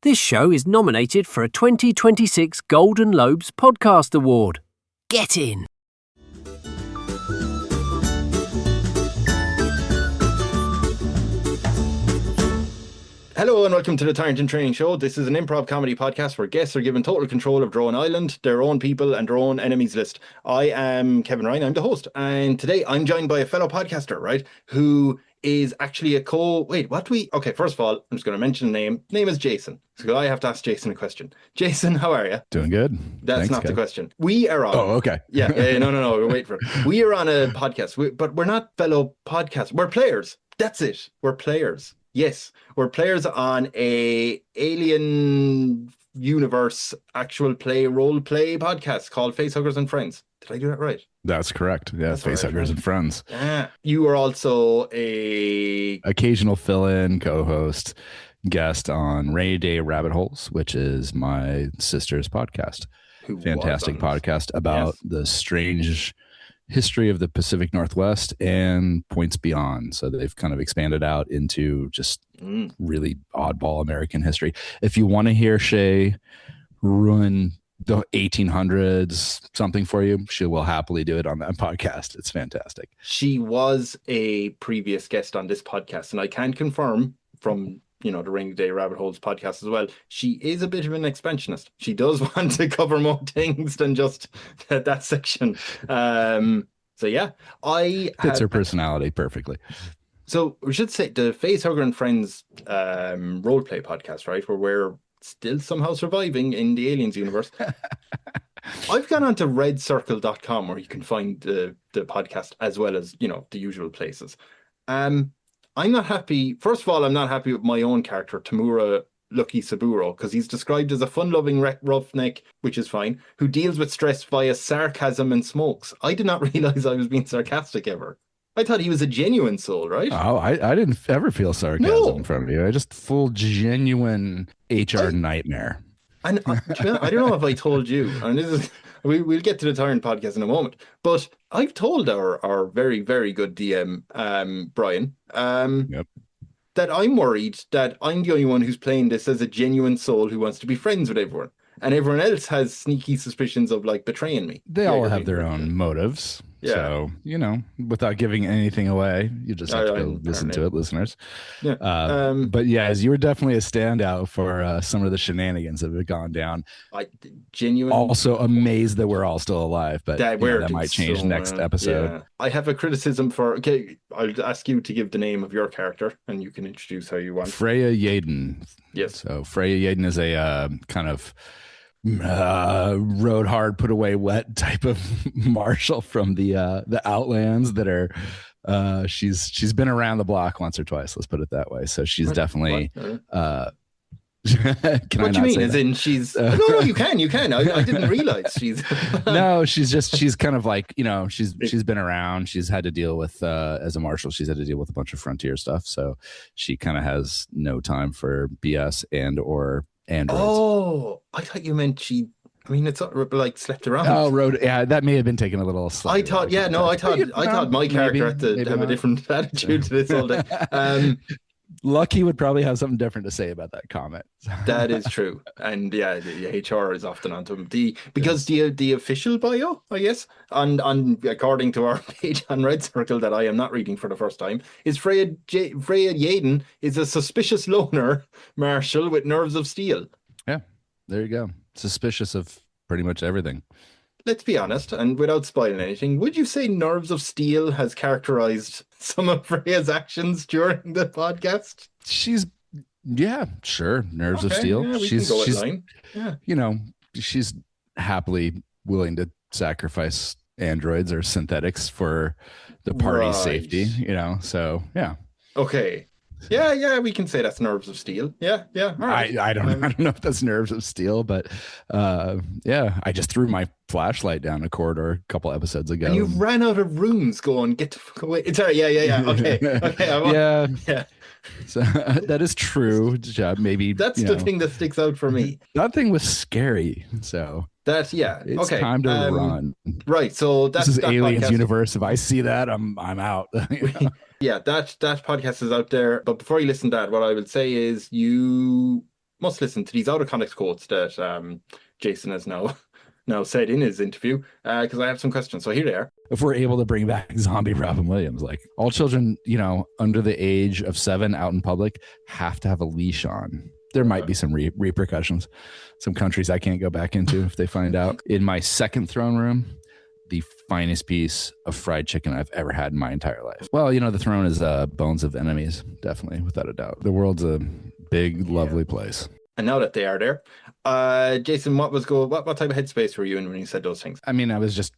This show is nominated for a 2026 Golden Lobes Podcast Award. Get in! Hello and welcome to the Tyrant Training Show. This is an improv comedy podcast where guests are given total control of their own island, their own people and their own enemies list. I am Kevin Ryan, I'm the host, and today I'm joined by a fellow podcaster, right, who is actually a okay, first of all, I'm just going to mention the name. Name is Jason. So I have to ask Jason a question. Jason, how are you? Doing good. That's Thanks, not Kev. the question. We are on... Oh, okay. No, we're waiting for it. We are on a podcast, but we're not fellow podcasters. We're players. That's it. We're players. Yes, we're players on a alien universe actual play role play podcast called Facehuggers and Friends. Did I do that right? That's correct. Yeah, Facehuggers right? and Friends. Yeah. You are also a occasional fill-in co-host guest on Rainy Day Rabbit Holes, which is my sister's podcast. Fantastic podcast about the strange history of the Pacific Northwest and points beyond. So they've kind of expanded out into just really oddball American history. If you want to hear Shay ruin the 1800s something for you, she will happily do it on that podcast. It's fantastic. She was a previous guest on this podcast, and I can confirm from the Rainy Day Rabbit Holes podcast as well, she is a bit of an expansionist. She does want to cover more things than just that section. So yeah, fits her personality perfectly. So we should say the Facehugger and Friends roleplay podcast, right, where we're still somehow surviving in the aliens universe. I've gone on to redcircle.com where you can find the podcast as well as, the usual places. I'm not happy. First of all, I'm not happy with my own character, Tamura Lucky Saburo, because he's described as a fun-loving roughneck, which is fine, who deals with stress via sarcasm and smokes. I did not realize I was being sarcastic ever. I thought he was a genuine soul, right? Oh, I didn't ever feel sarcasm from you. I just full genuine HR nightmare. And I don't know if I told you, and this is we'll get to the Tyrant podcast in a moment, but I've told our very, very good DM, Brian, that I'm worried that I'm the only one who's playing this as a genuine soul who wants to be friends with everyone. And everyone else has sneaky suspicions of betraying me. They all have their own motives. Yeah. So, without giving anything away, you just have to go listen to it, listeners. Yeah. But as you were definitely a standout for some of the shenanigans that have gone down. Also amazed that we're all still alive, but that might change next episode. Yeah. I have a criticism I'll ask you to give the name of your character and you can introduce how you want. Freya Yaden. Yes. So Freya Yaden is a kind of rode hard, put away wet type of marshal from the Outlands that are she's been around the block once or twice, let's put it that way. So she's definitely what do you mean? As in she's no, you can. I didn't realize she's no, she's kind of like, she's been around. She's had to deal with as a marshal, she's had to deal with a bunch of frontier stuff. So she kind of has no time for BS and or androids. Oh, I thought you meant it's like slept around. Oh, that may have been taken a little slightly. I thought my character had to have a different attitude to this all day. Lucky would probably have something different to say about that comment. That is true. And the HR is often onto him. Because the official bio, I guess, on according to our page on Red Circle that I am not reading for the first time, is Freya Yaden is a suspicious loner marshal with nerves of steel. Yeah, there you go. Suspicious of pretty much everything. Let's be honest, and without spoiling anything, would you say Nerves of Steel has characterized some of Freya's actions during the podcast? Sure. Nerves of Steel. Yeah, she's happily willing to sacrifice androids or synthetics for the party's safety, so yeah. Okay. Yeah, we can say that's Nerves of Steel. Yeah. Right. I don't know if that's Nerves of Steel, but I just threw my flashlight down a corridor a couple episodes ago. And you ran out of rooms going, get the fuck away. It's all right. Yeah. Okay. Yeah. So that is true. Maybe that's the thing that sticks out for me. That thing was scary. So it's time to run. Right. So this is Aliens universe. If I see that, I'm out. Yeah, that podcast is out there. But before you listen to that, what I would say is you must listen to these out of context quotes that Jason has now said in his interview, because I have some questions. So here they are. If we're able to bring back zombie Robin Williams, like all children, under the age of 7 out in public have to have a leash on. There might be some repercussions. Some countries I can't go back into if they find out. In my second throne room, the finest piece of fried chicken I've ever had in my entire life. Well, the throne is bones of enemies, definitely, without a doubt. The world's a big, lovely place. And now that they are there, Jason, what type of headspace were you in when you said those things? I mean, I was just,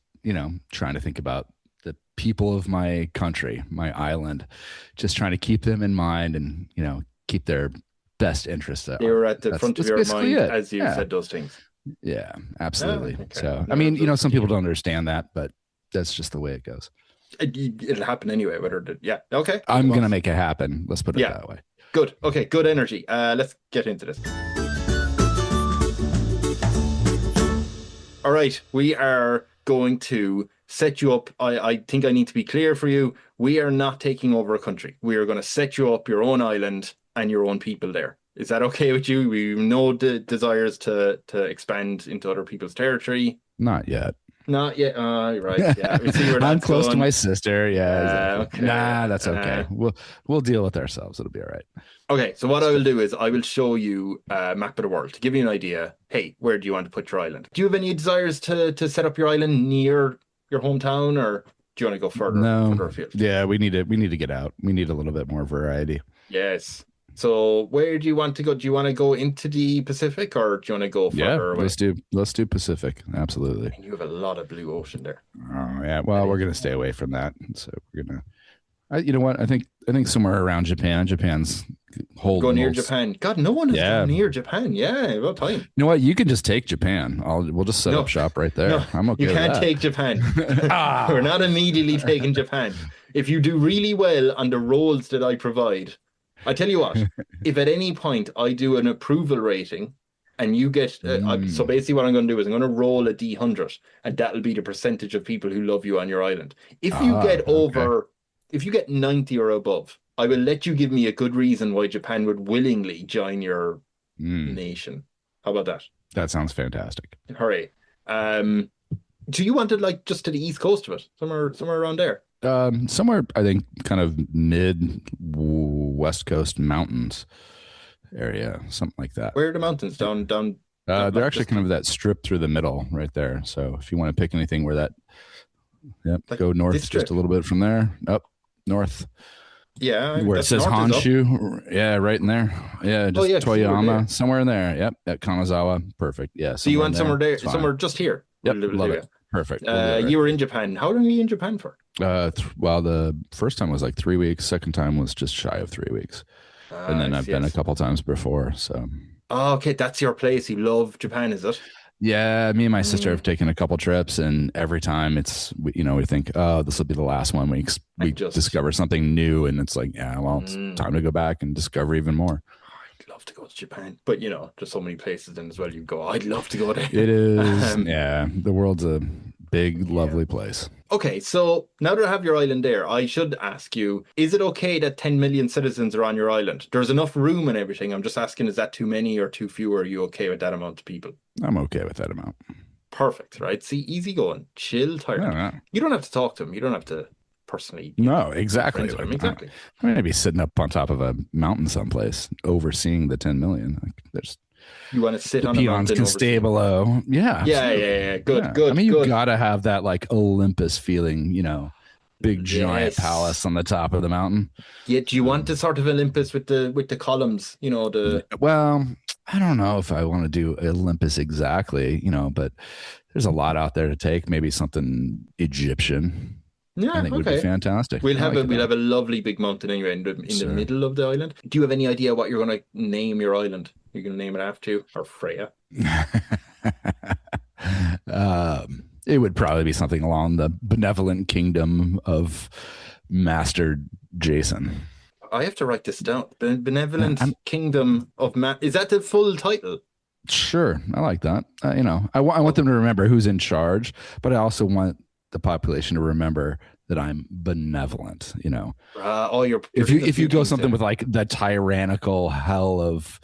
trying to think about the people of my country, my island, just trying to keep them in mind and, keep their best interests. They were at the front of your mind as you said those things. Yeah, absolutely. Okay. So, I mean, some people don't understand that, but that's just the way it goes. It'll happen anyway. Okay. I'm going to make it happen. Let's put it that way. Good. Okay, good energy. Let's get into this. All right, we are going to set you up. I think I need to be clear for you. We are not taking over a country. We are going to set you up your own island and your own people there. Is that okay with you? We have no desires to expand into other people's territory. Not yet. Not yet. Right. Yeah. We see where I'm that's close going. to my sister. Yeah. Okay. Nah, that's okay. We'll deal with ourselves. It'll be all right. Okay. So what I will do is I will show you a map of the world to give you an idea. Hey, where do you want to put your island? Do you have any desires to set up your island near your hometown, or do you want to go further afield? Yeah, we need to get out. We need a little bit more variety. Yes. So where do you want to go? Do you want to go into the Pacific, or do you want to go further away? Let's do Pacific. Absolutely. And you have a lot of blue ocean there. Oh yeah. Well, we're gonna stay away from that. So we're gonna. You know what? I think somewhere around Japan. Japan's whole. Go near Japan. God, no one has gone near Japan. Yeah, about time. You know what? You can just take Japan. We'll just set up shop right there. No, I'm okay. You can't take Japan. We're not immediately taking Japan. If you do really well on the roles that I provide. I tell you what, if at any point I do an approval rating and you get, so basically what I'm going to do is I'm going to roll a D100 and that'll be the percentage of people who love you on your island. If you get if you get 90 or above, I will let you give me a good reason why Japan would willingly join your nation. How about that? That sounds fantastic. Hooray. Do you want it just to the east coast of it? Somewhere around there? Somewhere, I think, kind of mid West Coast mountains area, something like that. Where are the mountains? Down. They're actually kind of that strip through the middle right there. So if you want to pick anything where that, go north just a little bit from there, up north. Yeah, where it says Honshu. Yeah, right in there. Yeah, just Toyama, somewhere in there. Yep, at Kanazawa. Perfect. Yeah. So you went somewhere there, somewhere just here. Yep, love it. Perfect. You were in Japan. How long were you in Japan for? Well, the first time was like 3 weeks. Second time was just shy of 3 weeks. And then I've been a couple times before. So. Oh, okay. That's your place. You love Japan, is it? Yeah. Me and my sister have taken a couple trips, and every time it's, we think, oh, this will be the last one. We discover something new, and it's like, it's time to go back and discover even more. I'd love to go to Japan, but there's so many places then as well you go. I'd love to go there. It is. The world's a big, lovely place. Okay, so now that I have your island there, I should ask you, is it okay that 10 million citizens are on your island? There's enough room and everything. I'm just asking, is that too many or too few? Are you okay with that amount of people? I'm okay with that amount. Perfect, right? See, easy going. Chill, Tyrant. No. You don't have to talk to him. You don't have to personally. No, exactly. Exactly. I'm going to be sitting up on top of a mountain someplace overseeing the 10 million. You want to sit on the a peons mountain can stay below. Yeah. Yeah. Good. I mean, you got to have that Olympus feeling, big giant palace on the top of the mountain. Yeah. Do you want the sort of Olympus with the columns? Well, I don't know if I want to do Olympus exactly, but there's a lot out there to take. Maybe something Egyptian. Yeah, I think would be fantastic. We'll have a lovely big mountain anyway in the middle of the island. Do you have any idea what you're going to name your island? You're going to name it after you or Freya? It would probably be something along the benevolent kingdom of Master Jason. I have to write this down. Benevolent kingdom of Is that the full title? Sure, I like that. I want them to remember who's in charge, but I also want the population to remember that I'm benevolent. If you go something with the tyrannical hell of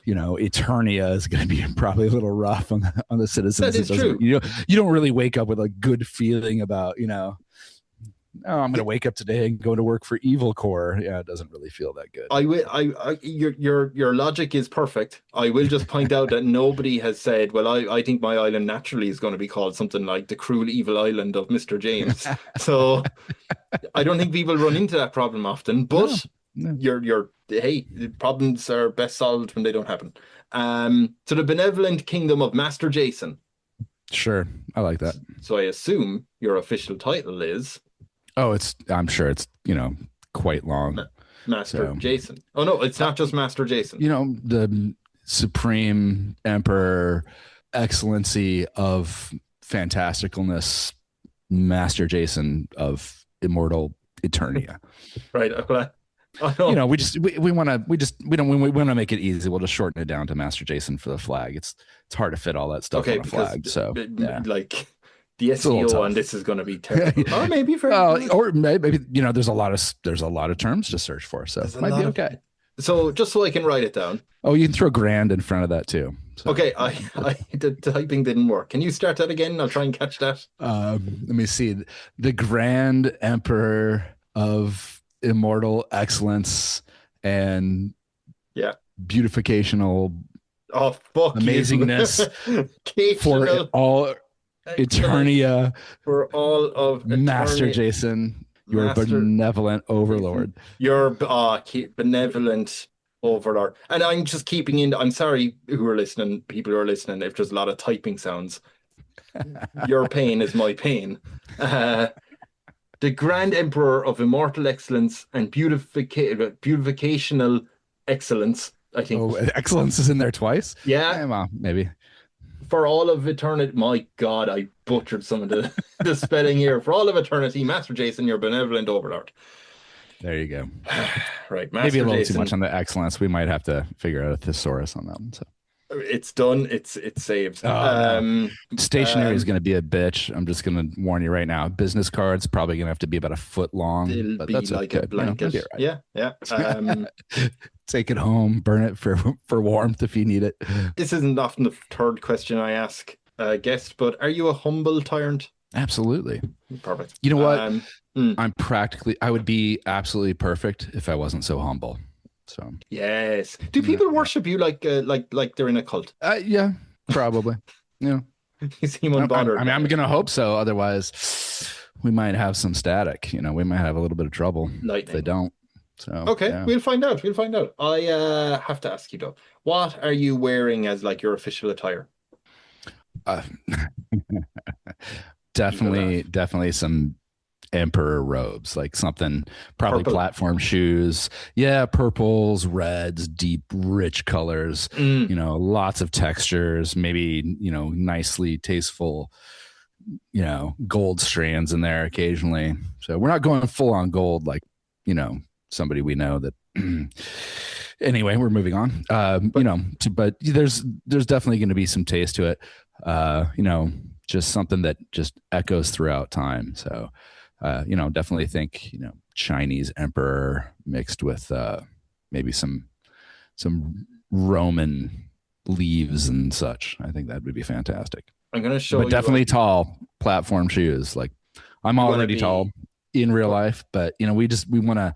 Eternia is going to be probably a little rough on the citizens. That is true. You don't really wake up with a good feeling about, oh, I'm going to wake up today and go to work for Evil Corps. Yeah, it doesn't really feel that good. Your logic is perfect. I will just point out that nobody has said, well, I think my island naturally is going to be called something like the cruel evil island of Mr. James. So I don't think people run into that problem often, but no. Hey, problems are best solved when they don't happen. So the benevolent kingdom of Master Jason. Sure. I like that. So I assume your official title is... Oh, I'm sure it's, quite long. Master Jason. Oh, no, it's not just Master Jason. The supreme emperor, excellency of fantasticalness, Master Jason of immortal Eternia. Right. We want to make it easy. We'll just shorten it down to Master Jason for the flag. It's hard to fit all that stuff on a flag. So like the SEO on this is going to be terrible. Or maybe or maybe there's a lot of terms to search for, so it might be okay. So just so I can write it down. Oh, you can throw grand in front of that too. So. Okay, the typing didn't work. Can you start that again? I'll try and catch that. Let me see. The Grand Emperor of immortal excellence and beautificational amazingness for all Eternia, for all of Eternia. Master Jason, your benevolent overlord. Your benevolent overlord. And I'm just keeping in. I'm sorry, people who are listening, if there's a lot of typing sounds. Your pain is my pain. The Grand Emperor of immortal excellence and beautificational excellence. I think. Oh, excellence is in there twice. Yeah, well, maybe. For all of eternity, my God, I butchered some of the spelling here. For all of eternity, Master Jason, your benevolent overlord. There you go. Right, Master maybe a little Jason. Too much on the excellence. We might have to figure out a thesaurus on that one. So it's done. It's saved. Stationery is going to be a bitch. I'm just going to warn you right now. Business cards probably going to have to be about a foot long. It'll but be that's like okay. a blanket. Right. Yeah. Take it home, burn it for warmth if you need it. This isn't often the third question I ask a guest, but are you a humble tyrant? Absolutely. Perfect. You know what? I would be absolutely perfect if I wasn't so humble. So yes. Do people worship you like they're in a cult? Yeah, probably. Yeah. You seem unbothered. I'm going to hope so. Otherwise, we might have some static. We might have a little bit of trouble if they don't. So okay, we'll find out. I have to ask you though, what are you wearing as like your official attire? Definitely some emperor robes, like something probably purple. Platform shoes. Yeah, purples, reds, deep, rich colors. Lots of textures. Maybe nicely tasteful. Gold strands in there occasionally. So we're not going full on gold, like somebody we know that. Anyway, we're moving on. But there's definitely going to be some taste to it. Just something that just echoes throughout time. So, definitely think Chinese emperor mixed with maybe some Roman leaves and such. I think that would be fantastic. I'm going to show but you. But definitely tall platform shoes. Like I'm already tall in real life, but we want to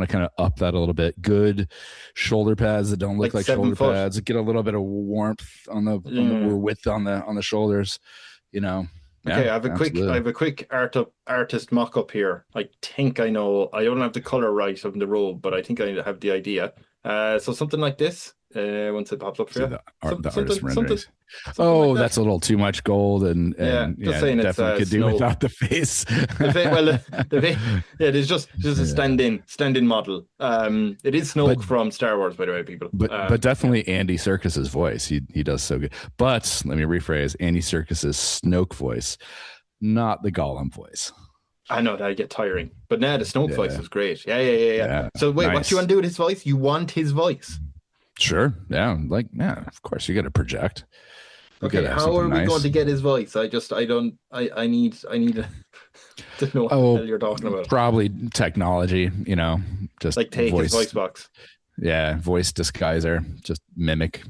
kind of up that a little bit. Good shoulder pads that don't look like shoulder pads. Get a little bit of warmth on the width on the shoulders. Okay, I have a quick artist mock-up here. I think I know. I don't have the color right of the robe, but I think I have the idea. So something like this. Once it pops up for you. The artist renderings. Like that's a little too much gold, and just saying definitely could do without the face. It is just a stand-in model. It is Snoke from Star Wars, by the way, people. But definitely Andy Serkis's voice. He does so good. But let me rephrase: Andy Serkis's Snoke voice, not the Gollum voice. I know that'd get tiring, but the Snoke voice was great. Yeah. So wait, what do you want to do with his voice? You want his voice? Sure. Yeah. Of course you got to project. Okay. How are we going to get his voice? I need to know what the hell you're talking about. Probably technology, just like take his voice box. Yeah, voice disguiser, just mimic,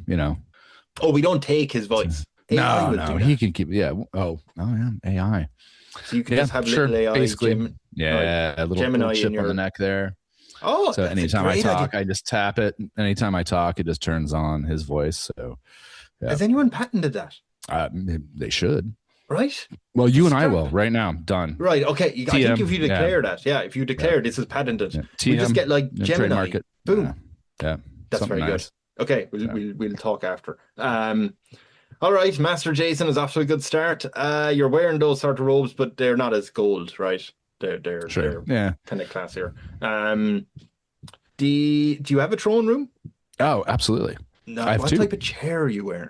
Oh, we don't take his voice. AI No, he can keep. Yeah. Oh, yeah. AI. So you can just have little AI. Basically, a little chip on the neck there. Oh, so anytime I talk, I just tap it. Anytime I talk, it just turns on his voice. So, yeah. Has anyone patented that? They should. Right. Well, you and I will right now. Done. Right. Okay. I think if you declare that, if you declare this is patented, we just get like Gemini. Boom. Yeah. That's very good. Okay. We'll talk after. All right. Master Jason is off to a good start. You're wearing those sort of robes, but they're not as gold, right? They're kind of classier. Do you have a throne room? Oh, absolutely. No, what type of chair are you wearing?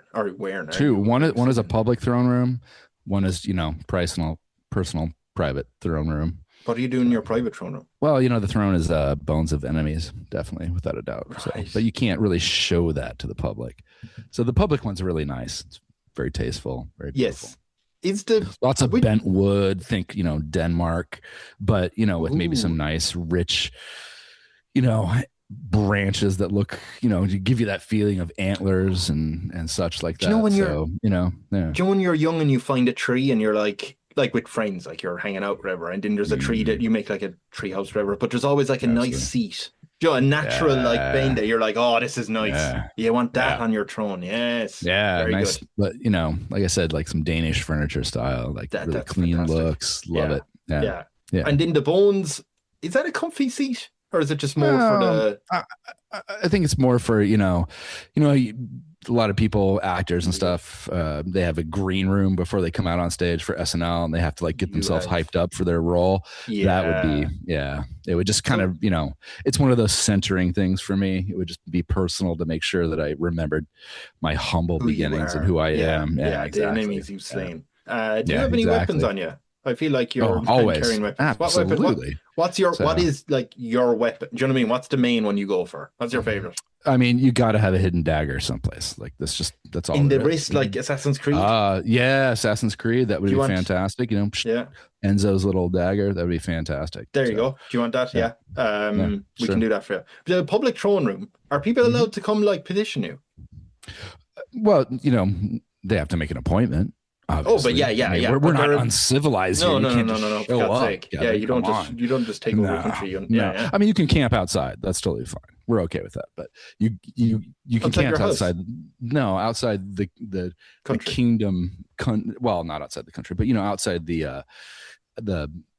Two. One is a public throne room. One is, personal, private throne room. What are you doing in your private throne room? Well, the throne is bones of enemies, definitely, without a doubt. Right. So, but you can't really show that to the public. So the public one's really nice. It's very tasteful, very beautiful. Yes. Lots of bent wood, think, Denmark, but, with maybe some nice, rich, branches that look, to give you that feeling of antlers and such like that. Do you know when you're young and you find a tree and you're like with friends, like you're hanging out, whatever, and then there's a tree that you make like a tree house, whatever, but there's always like a nice seat. A natural like bend that you're like, oh, this is nice. Yeah. You want that on your throne. Yes. Yeah. Very nice. Good. But like I said, like some Danish furniture style, like really clean fantastic. Looks. Love it. Yeah. And then the bones, is that a comfy seat? Or is it just more for the... I think it's more for, a lot of people, actors and stuff, they have a green room before they come out on stage for SNL, and they have to like get themselves hyped up for their role. Yeah. That would be, it would just kind of, it's one of those centering things for me. It would just be personal to make sure that I remembered my humble beginnings and who I am. Yeah, exactly. The enemies you've slain. Do you have any weapons on you? I feel like you're always carrying weapons. Absolutely. What is like your weapon? Do you know what I mean? What's the main one you go for? What's your favorite? I mean, you got to have a hidden dagger someplace. Like that's all. In the wrist, like Assassin's Creed. Assassin's Creed. That would be fantastic. Enzo's little dagger. That would be fantastic. There you go. Do you want that? Yeah. We can do that for you. The public throne room. Are people allowed to come like petition you? Well, they have to make an appointment. Obviously. Oh, but we're not uncivilized. No. Show up. You don't just take over the country. I mean, you can camp outside. That's totally fine. We're okay with that. But you can camp outside. No, outside the kingdom. Well, not outside the country, but outside the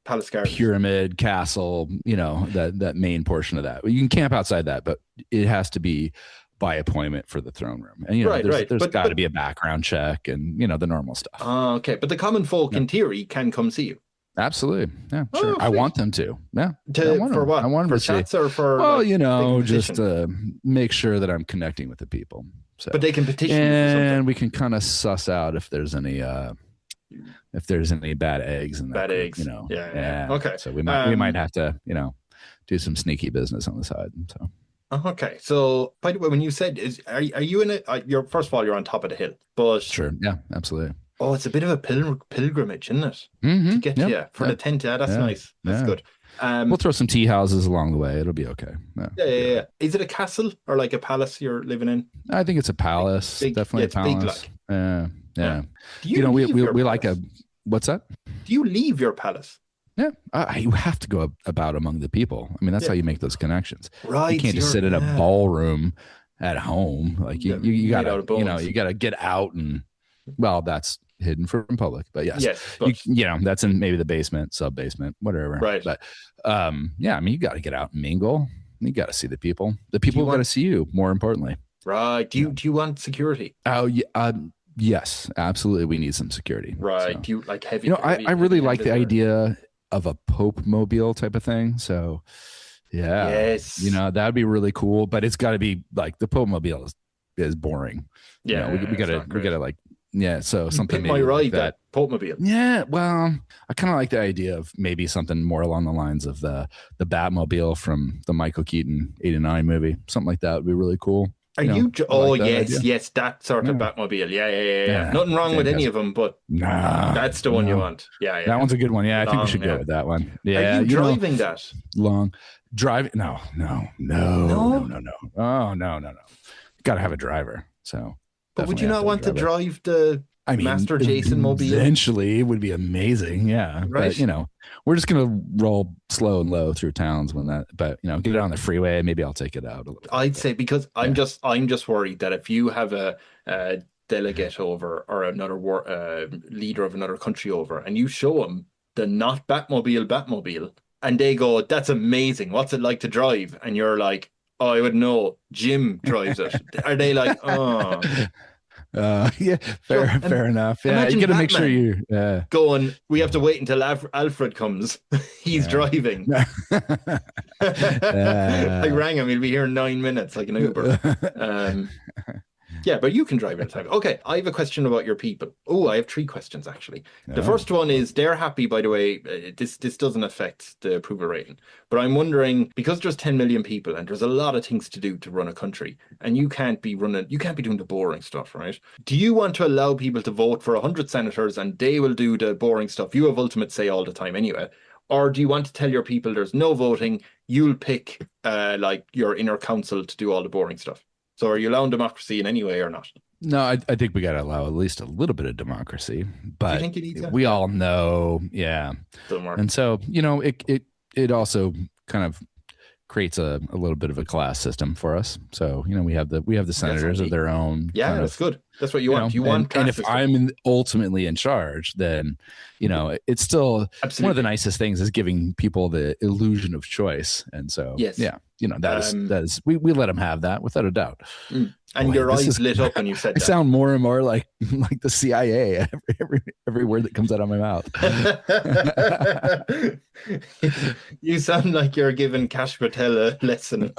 palace gardens, pyramid, castle. That main portion of that. You can camp outside that, but it has to be by appointment for the throne room. And there's got to be a background check and the normal stuff. Okay, but the common folk in theory can come see you. Absolutely. Yeah, sure. I want them to. Yeah. For what? I want them for chats or for just to make sure that I'm connecting with the people. So, but they can petition and we can kind of suss out if there's any bad eggs in that. Bad eggs. Yeah. Okay. So we might have to, do some sneaky business on the side. So okay, so by the way, when you said, are you in it? You're first of all, you're on top of the hill, but sure, yeah, absolutely. Oh, it's a bit of a pilgrimage, isn't it? Mm-hmm. To get for the tent. Yeah, that's nice. That's good. We'll throw some tea houses along the way. It'll be okay. Yeah. Is it a castle or like a palace you're living in? I think it's a palace. Definitely a palace. Big, yeah. Do we like a. What's that? Do you leave your palace? Yeah, you have to go about among the people. I mean, that's how you make those connections. Right, you can't just sit in a ballroom at home. Like you gotta, you gotta get out and. Well, that's hidden from public, but yes, that's in maybe the basement, sub basement, whatever. Right. But I mean, you got to get out and mingle. You got to see the people. The people got to see you. More importantly. Right. Do you want security? Oh yeah. Yes, absolutely. We need some security. Right. So, do you like heavy? I really like the idea of a Pope mobile type of thing. So yeah, yes, that would be really cool, but it's got to be like the Pope mobile is boring. Yeah. We gotta like, so something maybe like that Pope mobile. Yeah. Well, I kind of like the idea of maybe something more along the lines of the Batmobile from the Michael Keaton '89 movie. Something like that would be really cool. Are you? Oh, yes, idea. yes, that sort of Batmobile. Yeah. Nothing wrong with any of them, but that's the one you want. Yeah. That one's a good one. Yeah, long, I think we should go with that one. Yeah. Are you driving that? Long drive? No. Oh, no. Got to have a driver. So, but would you not want to drive the Master Jason mobile? Eventually, it would be amazing. Yeah, right. But we're just gonna roll slow and low through towns when that. But get it on the freeway. Maybe I'll take it out a little. I'd say because I'm just worried that if you have a delegate over or another leader of another country over, and you show them the not Batmobile, and they go, "That's amazing. What's it like to drive?" And you're like, "Oh, I would know. Jim drives it." Are they like, "Oh"? Yeah, fair enough. Yeah, you got to make sure you going. We have to wait until Alfred comes. He's driving. I rang him. He'll be here in 9 minutes, like an Uber. Yeah, but you can drive in time. Okay, I have a question about your people. Oh, I have 3 questions actually. The first one is they're happy. By the way, this doesn't affect the approval rating, but I'm wondering because there's 10 million people and there's a lot of things to do to run a country, and you can't be doing the boring stuff, right? Do you want to allow people to vote for 100 senators and they will do the boring stuff? You have ultimate say all the time anyway. Or do you want to tell your people there's no voting? You'll pick like your inner council to do all the boring stuff. So are you allowing democracy in any way or not? No, I think we got to allow at least a little bit of democracy. But do you think you need that? We all know, yeah. And so, it also kind of creates a little bit of a class system for us. So, we have the senators of their own. Yeah, that's good. That's what you want. You want and if I'm ultimately in charge, then, it's still one of the nicest things is giving people the illusion of choice. And so, that is we let them have that without a doubt. And your eyes lit up when you said that. I sound more and more like the CIA every word that comes out of my mouth. You sound like you're giving Cash Patel a lesson.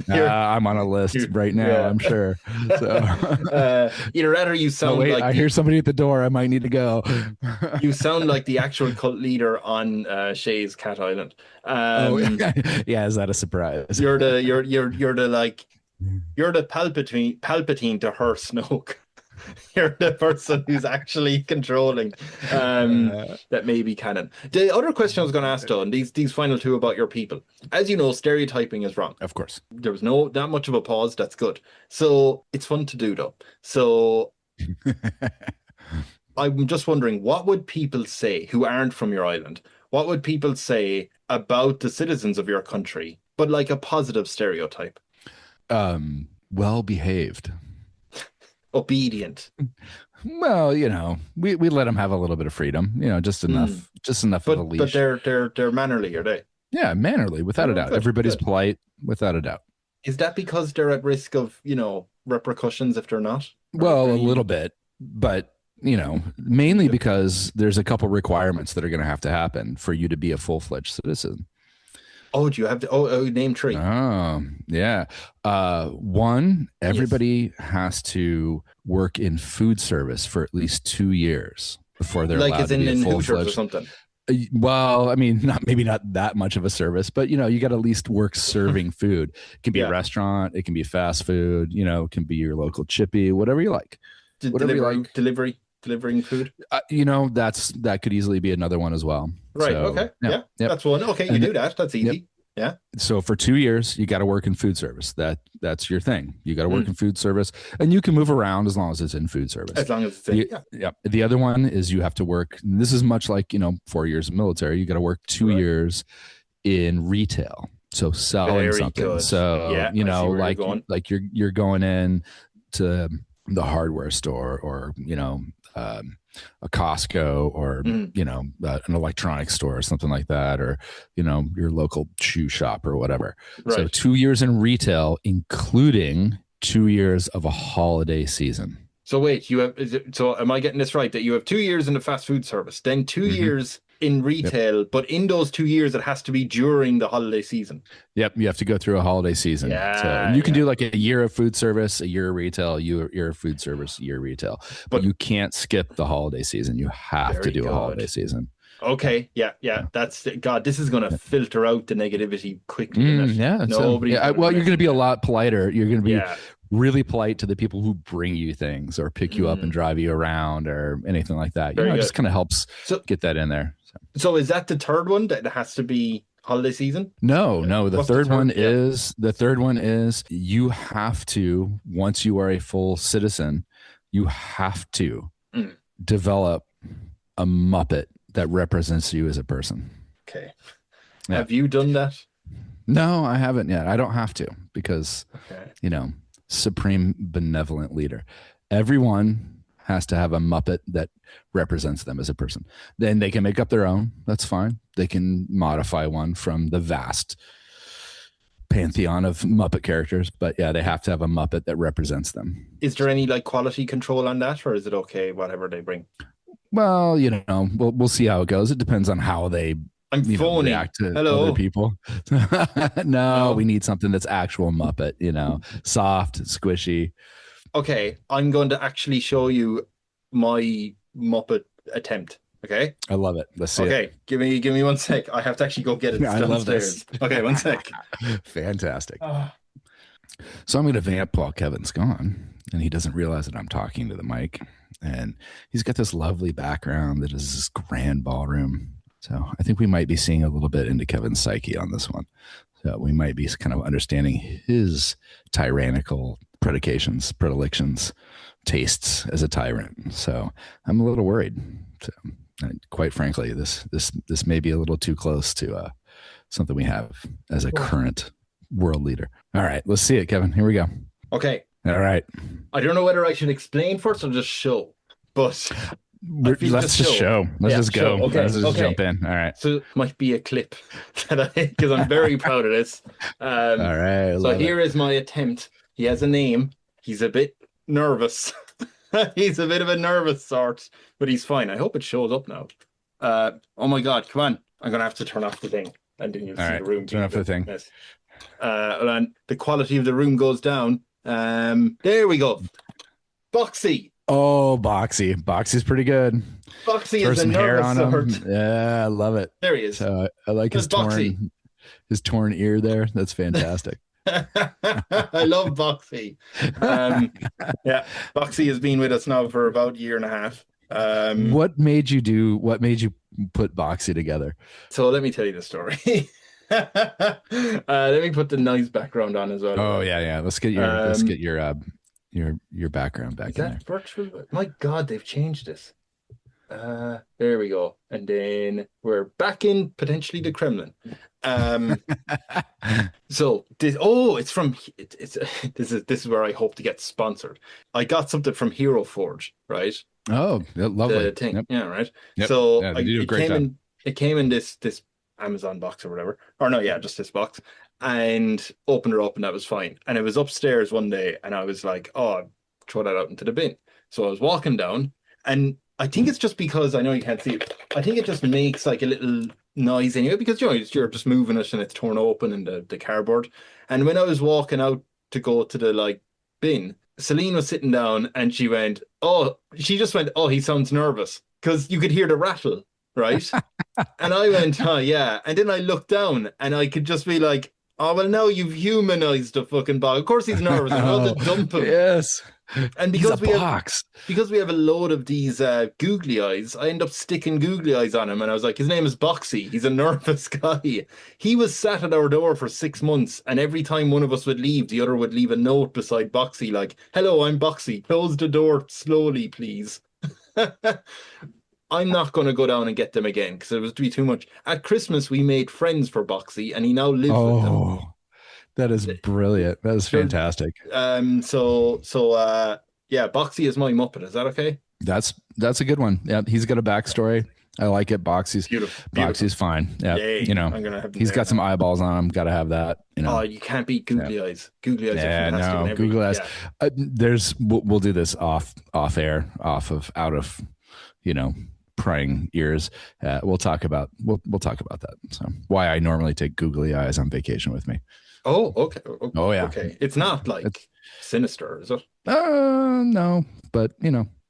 I'm on a list right now, I'm sure. So either that or you sound like I hear somebody at the door. I might need to go. You sound like the actual cult leader on Shay's Cat Island. Yeah, is that a surprise? You're the Palpatine to her Snoke. You're the person who's actually controlling that may be canon. The other question I was going to ask, though, and these final 2 about your people. As you know, stereotyping is wrong. Of course. There was not much of a pause. That's good. So it's fun to do, though. So I'm just wondering, what would people say who aren't from your island? What would people say about the citizens of your country, but like a positive stereotype? Well behaved. Obedient. Well, we let them have a little bit of freedom, just enough of a leash. But they're mannerly, are they? Yeah, mannerly, without a doubt. Good, everybody's polite, without a doubt. Is that because they're at risk of, repercussions if they're not? Well, a little bit, but mainly because there's a couple requirements that are going to have to happen for you to be a full-fledged citizen. Oh, do you have to? Name 3. Oh, yeah. One, everybody has to work in food service for at least 2 years before they're allowed to be a full-fledged. Hooters or something. Well, I mean, not that much of a service, but you got to at least work serving food. It can be a restaurant, it can be fast food, it can be your local chippy, whatever you like. Delivering food. That could easily be another one as well. Right. So, okay. Yeah. That's one. Okay, you do that. That's easy. Yep. Yeah. So for 2 years, you got to work in food service. That's your thing. You got to work in food service, and you can move around as long as it's in food service. As long as it's in. Yeah. The other one is you have to work. This is much like 4 years of military. You got to work 2 years in retail. So selling Very something. Good. So like you're going in to the hardware store or a Costco or an electronics store or something like that, or your local shoe shop or whatever. Right. So 2 years in retail, including 2 years of a holiday season. So wait, so am I getting this right? That you have 2 years in the fast food service, then 2 years in retail, but in those 2 years, it has to be during the holiday season. Yep, you have to go through a holiday season. Yeah, so you can do like a year of food service, a year of retail, a year of food service, a year of retail. But you can't skip the holiday season. You have to do a holiday season. Okay, yeah. That's God. This is going to filter out the negativity quickly. Yeah. Nobody. Well, you're going to be a lot politer. You're going to be Yeah. really polite to the people who bring you things or pick you up and drive you around or anything like that. Very It good. just kind of helps get that in there. So is that the third one that has to be holiday season? No. The What's third one Yeah. is you have to, once you are a full citizen, you have to develop a Muppet that represents you as a person. Okay. Yeah. Have you done that? No, I haven't yet. I don't have to because, supreme benevolent leader. Everyone has to have a Muppet that represents them as a person. Then they can make up their own. That's fine. They can modify one from the vast pantheon of Muppet characters. But yeah, they have to have a Muppet that represents them. Is there any like quality control on that, or is it okay whatever they bring? Well, we'll see how it goes. It depends on how they react to other people. No, we need something that's actual Muppet, soft, squishy. Okay, I'm going to actually show you my Muppet attempt. Okay, I love it. Let's see. Okay, give me 1 sec. I have to actually go get it. I love this. Okay, 1 sec. Fantastic. So I'm going to vamp while Kevin's gone, and he doesn't realize that I'm talking to the mic. And he's got this lovely background that is this grand ballroom. So I think we might be seeing a little bit into Kevin's psyche on this one. So we might be kind of understanding his tyrannical predilections, tastes as a tyrant. So I'm a little worried. So quite frankly, this may be a little too close to something we have as a current world leader. All right, let's see it, Kevin. Here we go. Okay. All right. I don't know whether I should explain first or just show, but let's just show. Let's just go. Okay. Let's just jump in. All right. So it might be a clip because I'm very proud of this. All right. So here is my attempt. He has a name. He's a bit nervous. He's a bit of a nervous sort, but he's fine. I hope it shows up now. Oh my God, come on. I'm going to have to turn off the thing. And then you'll see the room. Turn off the thing. Yes. And the quality of the room goes down. There we go. Boxy. Oh, Boxy. Boxy's pretty good. Boxy is a nervous sort. Yeah, I love it. There he is. So I like his torn ear there. That's fantastic. I love Boxy. Yeah, Boxy has been with us now for about a year and a half. What made you put Boxy together? So let me tell you the story. Let me put the nice background on as well. Oh yeah. Let's get your background back in there. Virtual? My God, they've changed this. There we go. And then we're back in potentially the Kremlin. So this is where I hope to get sponsored. I got something from Hero Forge, right? Oh, lovely. The thing. Yep. Yeah, right. Yep. So yeah, they do a great job. It came in this Amazon box or whatever. Or no, yeah, just this box. And opened it up and that was fine. And it was upstairs one day and I was like, oh, throw that out into the bin. So I was walking down and I think it's just because I know you can't see it. I think it just makes like a little noise anyway because you're just moving it and it's torn open in the cardboard. And when I was walking out to go to the bin, Celine was sitting down and she just went, oh, he sounds nervous because you could hear the rattle, right? And I went, oh yeah. And then I looked down and I could just be like, oh, well, now you've humanized the fucking bog. Of course he's nervous. I'm about to dump him. Yes. And because we have a load of these googly eyes, I end up sticking googly eyes on him. And I was like, his name is Boxy. He's a nervous guy. He was sat at our door for 6 months. And every time one of us would leave, the other would leave a note beside Boxy like, hello, I'm Boxy. Close the door slowly, please. I'm not going to go down and get them again because it was too much. At Christmas, we made friends for Boxy and he now lives with them. Oh, that is brilliant. That is fantastic. Yeah, Boxy is my Muppet. Is that okay? That's a good one. Yeah, he's got a backstory. I like it. Boxy's beautiful. Boxy's fine. Yeah, yay. I'm gonna have he's got some eyeballs on him. Got to have that. Oh, you can't beat googly eyes. Googly eyes. Yeah, no, googly eyes. Yeah. We'll do this off air, out of prying ears. We'll talk about that. So why I normally take googly eyes on vacation with me. Oh, okay. Oh, yeah. Okay. It's not sinister, is it? No, but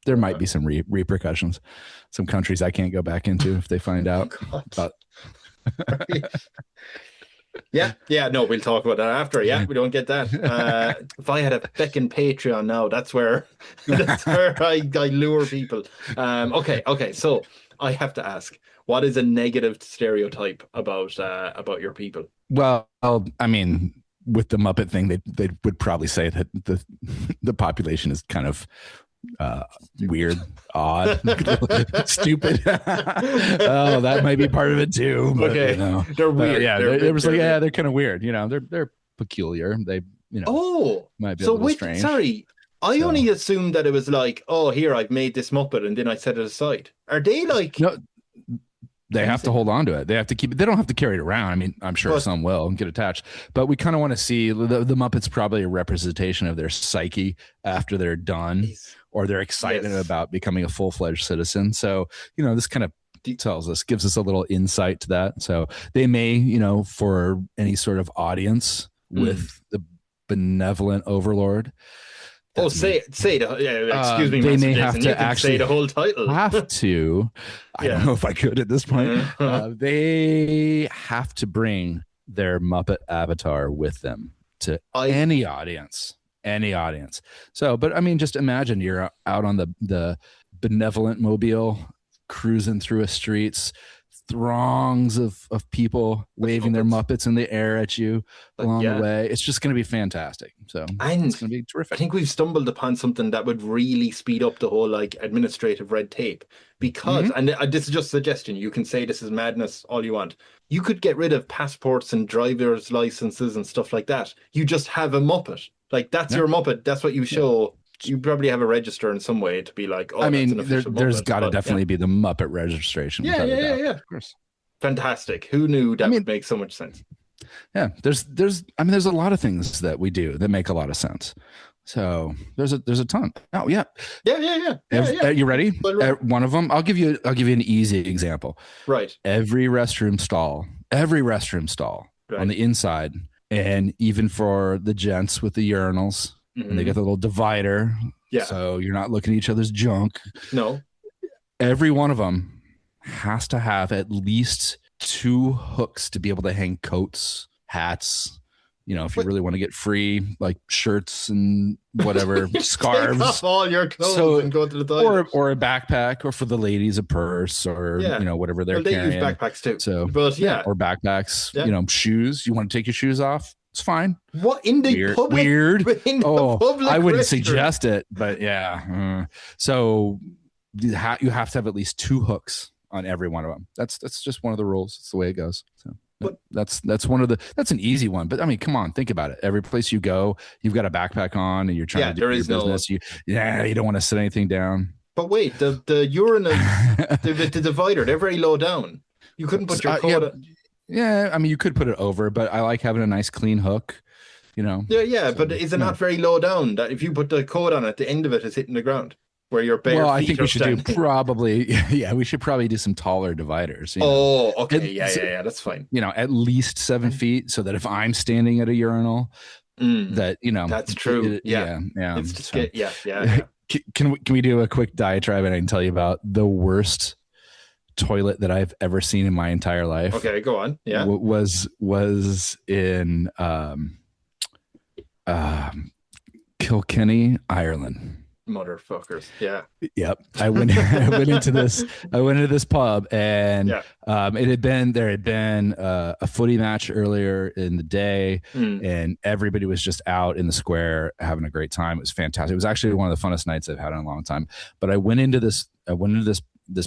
there might be some repercussions. Some countries I can't go back into if they find out. But yeah, no, we'll talk about that after. Yeah, we don't get that. If I had a feckin' Patreon now, that's where I lure people. Okay. So I have to ask, what is a negative stereotype about your people? Well, I mean, with the Muppet thing, they would probably say that the population is kind of weird, odd, stupid. Oh, that might be part of it too. But, okay, you know, they're weird. They're kind of weird. You know, they're peculiar. They, you know, might be a little strange. Sorry, I only assumed that it was like, oh, here, I've made this Muppet and then I set it aside. Are they like? No, they have to hold on to it. They have to keep it. They don't have to carry it around. I mean, I'm sure some will and get attached, but we kind of want to see the Muppets probably a representation of their psyche after they're done, or their excitement about becoming a full-fledged citizen. So, you know, this kind of gives us a little insight to that. So they may, you know, for any sort of audience with the benevolent overlord. Say it. Excuse me. They may have to actually say the whole title. Have to. I don't know if I could at this point. They have to bring their Muppet avatar with them to any audience. So, but I mean, just imagine you're out on the benevolent mobile cruising through a streets, throngs of people waving their Muppets in the air at you along the way. It's just going to be fantastic. So it's going to be terrific. I think we've stumbled upon something that would really speed up the whole like administrative red tape, because and this is just a suggestion. You can say this is madness all you want. You could get rid of passports and driver's licenses and stuff like that. You just have a Muppet. Like that's your Muppet. That's what you show. You probably have a register in some way to be like, oh, I mean, there's got to definitely be the Muppet registration. Yeah, of course. Fantastic. Who knew that would make so much sense? Yeah, there's a lot of things that we do that make a lot of sense. So there's a ton. Oh yeah. You ready? One of them. I'll give you an easy example. Right. Every restroom stall on the inside, and even for the gents with the urinals. And they get the little divider, so you're not looking at each other's junk. No. Every one of them has to have at least 2 hooks to be able to hang coats, hats. You know, if you really want to get free, like shirts and whatever, scarves. Take off all your clothes and go to the toilet. Or a backpack, or for the ladies, a purse, or you know, whatever they're carrying. They use backpacks too. So, but or backpacks. You know, shoes. You want to take your shoes off? It's fine. What in the public? Weird. In the public I wouldn't restroom. suggest it, but yeah. So you have to have at least 2 hooks on every one of them. That's just one of the rules. It's the way it goes. So that's an easy one. But I mean, come on, think about it. Every place you go, you've got a backpack on, and you're trying to do your business. You don't want to sit anything down. But wait, the urinal, the divider, they're very low down. You couldn't put your code. Yeah, I mean, you could put it over, but I like having a nice clean hook, you know. Yeah, so, but is it not very low down that if you put the code on it, the end of it is hitting the ground where your bare feet I think we should standing. do probably, we should probably do some taller dividers. Okay, yeah, that's fine. You know, at least 7 feet, so that if I'm standing at a urinal, that, you know. That's true. Yeah. It's just Can we do a quick diatribe, and I can tell you about the worst toilet that I've ever seen in my entire life. Okay, go on. Yeah. Was in Kilkenny, Ireland. Motherfuckers. Yeah. Yep. I went into this pub, and there had been a footy match earlier in the day, and everybody was just out in the square having a great time. It was fantastic. It was actually one of the funnest nights I've had in a long time. But I went into this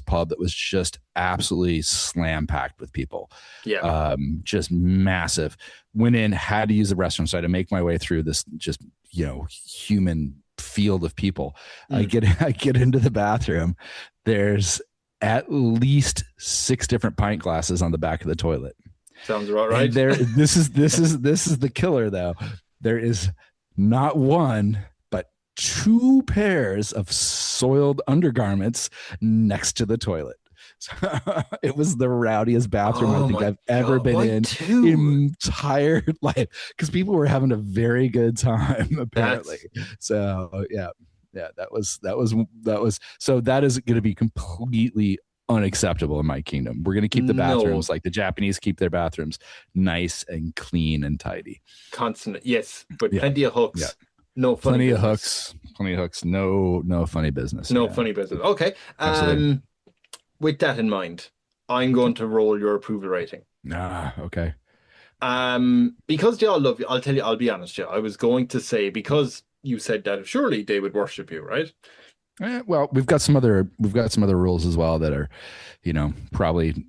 pub that was just absolutely slam packed with people. Yeah. Just massive. Went in, had to use the restroom, so I had to make my way through this just, you know, human field of people. I get into the bathroom. There's at least 6 different pint glasses on the back of the toilet. Sounds about right. And this is the killer though. There is not one, 2 pairs of soiled undergarments next to the toilet. So it was the rowdiest bathroom I think I've ever been in entire life, because people were having a very good time apparently. So yeah, That was. So that is going to be completely unacceptable in my kingdom. We're going to keep the bathrooms like the Japanese keep their bathrooms, nice and clean and tidy. Constant, yes, but plenty of hooks. Yeah. No funny business. Plenty of hooks. No funny business. No funny business. Okay. With that in mind, I'm going to roll your approval rating. Okay. Because they all love you, I'll tell you, I'll be honest, I was going to say, because you said that surely they would worship you, right? Well, we've got some other rules as well that are, probably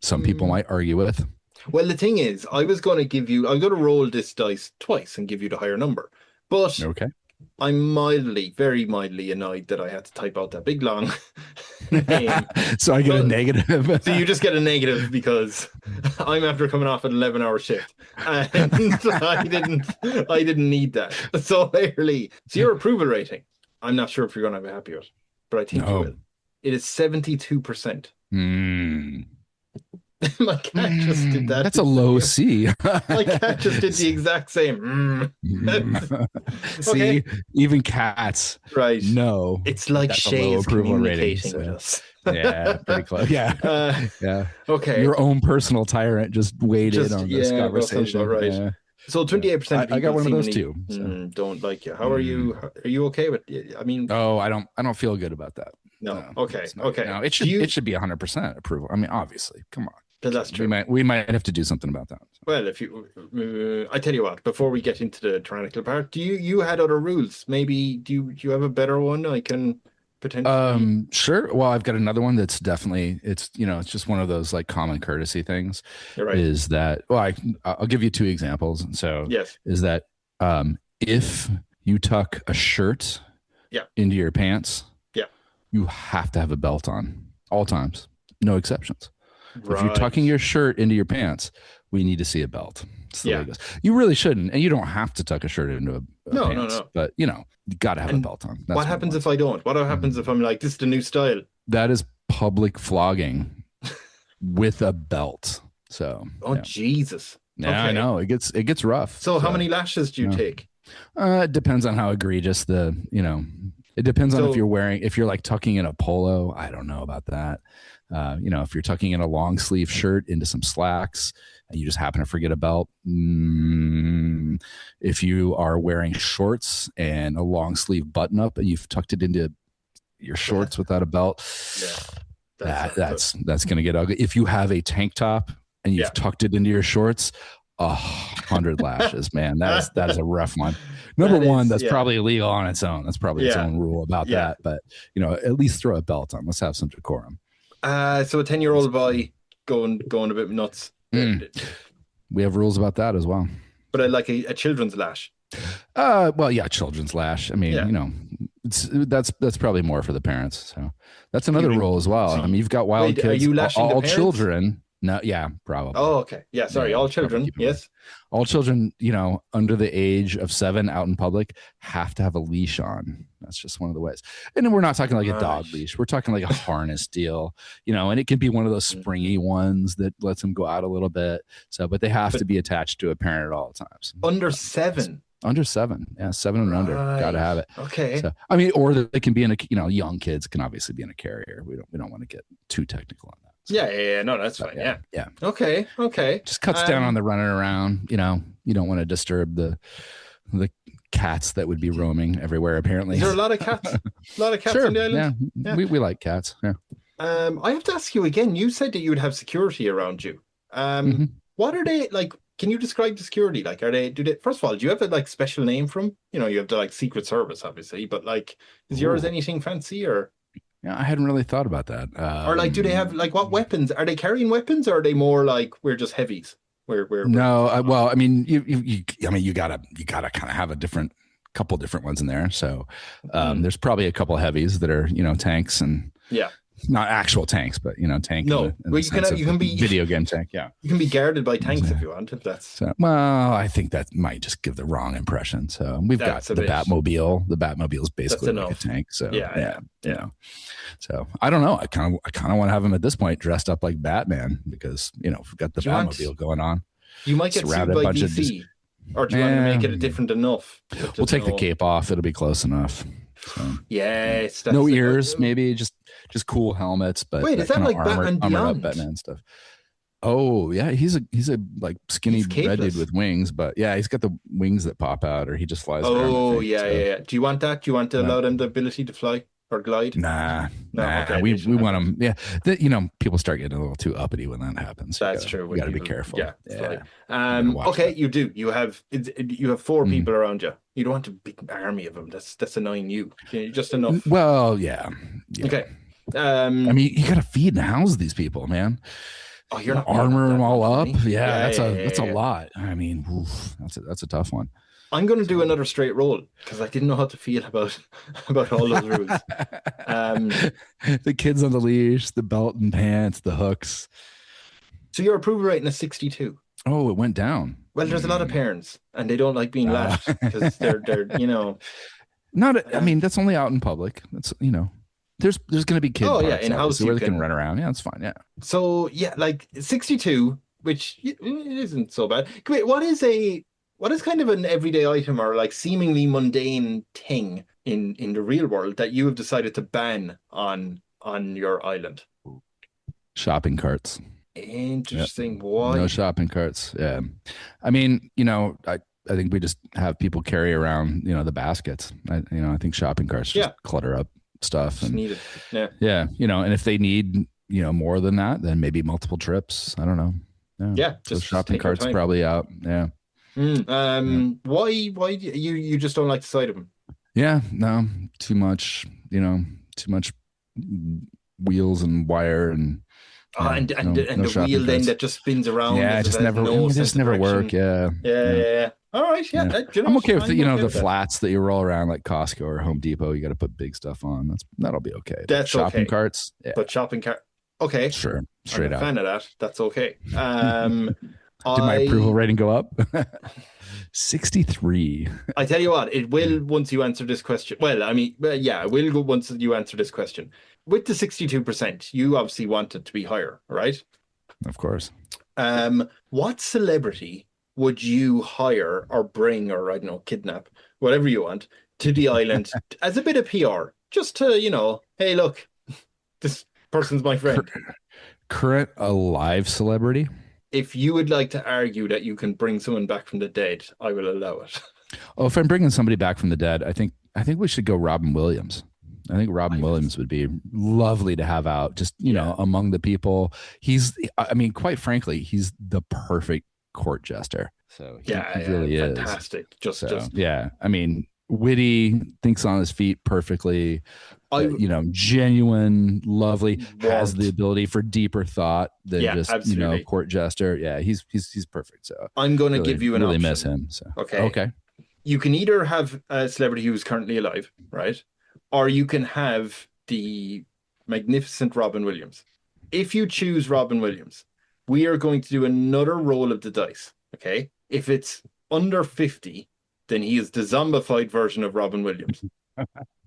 some people might argue with. Well, the thing is, I'm going to roll this dice twice and give you the higher number. But okay. I'm very mildly annoyed that I had to type out that big long name. So I get a negative. So you just get a negative because I'm after coming off an 11-hour shift. And I didn't need that. So your approval rating, I'm not sure if you're going to be happy with, but I think you will. It is 72%. My cat just did that. That's a low C. My cat just did the exact same. See, even cats. Right. No. It's like Shay is communicating with us. Yeah, pretty close. Yeah. Yeah. Okay. Your own personal tyrant just weighed in on this conversation. Right. Yeah. So 28% of I got one of those too. Don't like you. How are you? Are you okay with it? I mean, I don't feel good about that. No. Okay. Okay. No, it should be 100% approval. I mean, obviously, come on. That's true. We might have to do something about that. Well, if you, I tell you what. Before we get into the tyrannical part, you had other rules? Maybe do you have a better one I can potentially? Sure. Well, I've got another one that's definitely it's just one of those like common courtesy things. You're right. Is that I'll give you two examples. So yes, is that if you tuck a shirt into your pants, you have to have a belt on all times, no exceptions. Right. If you're tucking your shirt into your pants, we need to see a belt. That's the way it goes. You really shouldn't, and you don't have to tuck a shirt into a pants. No. But you got to have a belt on. What happens if I don't? What happens if I'm like, this is the new style? That is public flogging with a belt. So. Jesus. Yeah, okay. I know it gets rough. So how many lashes do you take? It depends on how egregious It depends on if you're like tucking in a polo. I don't know about that. If you're tucking in a long sleeve shirt into some slacks and you just happen to forget a belt. If you are wearing shorts and a long sleeve button up and you've tucked it into your shorts without a belt, that's going to get ugly. If you have a tank top and you've tucked it into your shorts, 100 lashes, man. That is a rough one. Number one, that's probably illegal on its own. That's probably its own rule about that. But at least throw a belt on. Let's have some decorum. So a 10-year-old boy going a bit nuts. We have rules about that as well. But I like a children's lash. Children's lash. I mean, that's probably more for the parents. So that's another rule as well. I mean, you've got wild kids. Are you lashing all children? No, yeah, probably. Oh, okay. Yeah, sorry. All children. Yes. All children, under the age of 7 out in public have to have a leash on. That's just one of the ways. And then we're not talking like a dog leash. We're talking like a harness deal, and it can be one of those springy ones that lets them go out a little bit. So, but they have to be attached to a parent at all times. Under 7. Under 7. Yeah. 7 and under. Got to have it. Okay. So, I mean, or they can be in young kids can obviously be in a carrier. We don't want to get too technical on that. So, yeah. No, that's fine. Yeah. Okay. Just cuts down on the running around. You don't want to disturb the cats that would be roaming everywhere. Apparently, is there a lot of cats? A lot of cats on the island. Yeah. We like cats. Yeah. I have to ask you again. You said that you would have security around you. What are they like? Can you describe the security? Like, first of all, do you have a special name for them? You have the Secret Service, obviously, but is yours anything fancy or? Yeah, I hadn't really thought about that. Or do they have what weapons? Are they carrying weapons, or are they more like we're just heavies? No, well, I mean, you gotta kind of have a couple different ones in there. So there's probably a couple of heavies that are tanks and not actual tanks, but tank. No, you can be video game tank. Yeah, you can be guarded by tanks if you want. If that's I think that might just give the wrong impression. So we've got the Batmobile. The Batmobile is basically like a tank. So yeah. So I don't know. I kind of want to have him at this point dressed up like Batman because we've got the Batmobile going on. You might get sued by DC. Or do you want to make it different enough? We'll take the cape off. It'll be close enough. So, yes, no ears, maybe just cool helmets. But wait, is that like Batman Beyond? Up Batman stuff. Oh yeah, he's a like skinny red dude with wings, but yeah, he's got the wings that pop out, or he just flies around. Oh yeah. Do you want that? Do you want to allow them the ability to fly or glide? Nah. Okay, we want them. Yeah, people start getting a little too uppity when that happens. That's true. You got to be careful. Yeah. Okay, you do. You have 4 people around you. You don't want a big army of them. That's annoying you. Just enough. Well, yeah. Okay. I mean, you got to feed and house these people, man. Oh, you're not armor them all up. Yeah, that's a lot. I mean, that's a tough one. I'm going to do another straight roll because I didn't know how to feel about all those rules. The kids on the leash, the belt and pants, the hooks. So your approval rating is 62. Oh, it went down. Well, there's a lot of parents, and they don't like being lashed because they're Not. I mean, that's only out in public. That's There's going to be kids in house where they can run around. Yeah, it's fine. Yeah. So yeah, like 62, which isn't so bad. Wait, what is kind of an everyday item or like seemingly mundane thing in the real world that you have decided to ban on your island? Shopping carts. Interesting. Yep. Why? No shopping carts. Yeah. I mean, I think we just have people carry around, the baskets. I think shopping carts just clutter up stuff and needed. Yeah. And if they need, more than that, then maybe multiple trips. I don't know. Yeah. So shopping carts probably out. Yeah. Why you just don't like the sight of them? Yeah, no, too much, too much wheels and wire and the wheel then that just spins around. Yeah, it just never work. Yeah. All right, yeah. I'm okay with the flats that you roll around like Costco or Home Depot. You got to put big stuff on. That'll be okay. That's shopping okay. carts. Yeah. But shopping cart. Okay. Sure. Straight up. I'm a fan of that. That's okay. Did my approval rating go up? 63. I tell you what, it will once you answer this question. Well, I mean, it will go once you answer this question. With the 62%, you obviously want it to be higher, right? Of course. What celebrity would you hire or bring or, I don't know, kidnap, whatever you want, to the island as a bit of PR? Just to, hey, look, this person's my friend. Current alive celebrity? If you would like to argue that you can bring someone back from the dead, I will allow it. Oh, if I'm bringing somebody back from the dead, I think we should go Robin Williams. I think Robin Williams would be lovely to have out, just, among the people. Quite frankly, he's the perfect court jester. So he really is fantastic. Just I mean, witty, thinks on his feet perfectly. Genuine, lovely, has the ability for deeper thought than just absolutely. Court jester. Yeah, he's perfect. So I'm going to give you an option. Miss him. So okay. You can either have a celebrity who's currently alive, right, or you can have the magnificent Robin Williams. If you choose Robin Williams, we are going to do another roll of the dice. Okay, if it's under 50, then he is the zombified version of Robin Williams.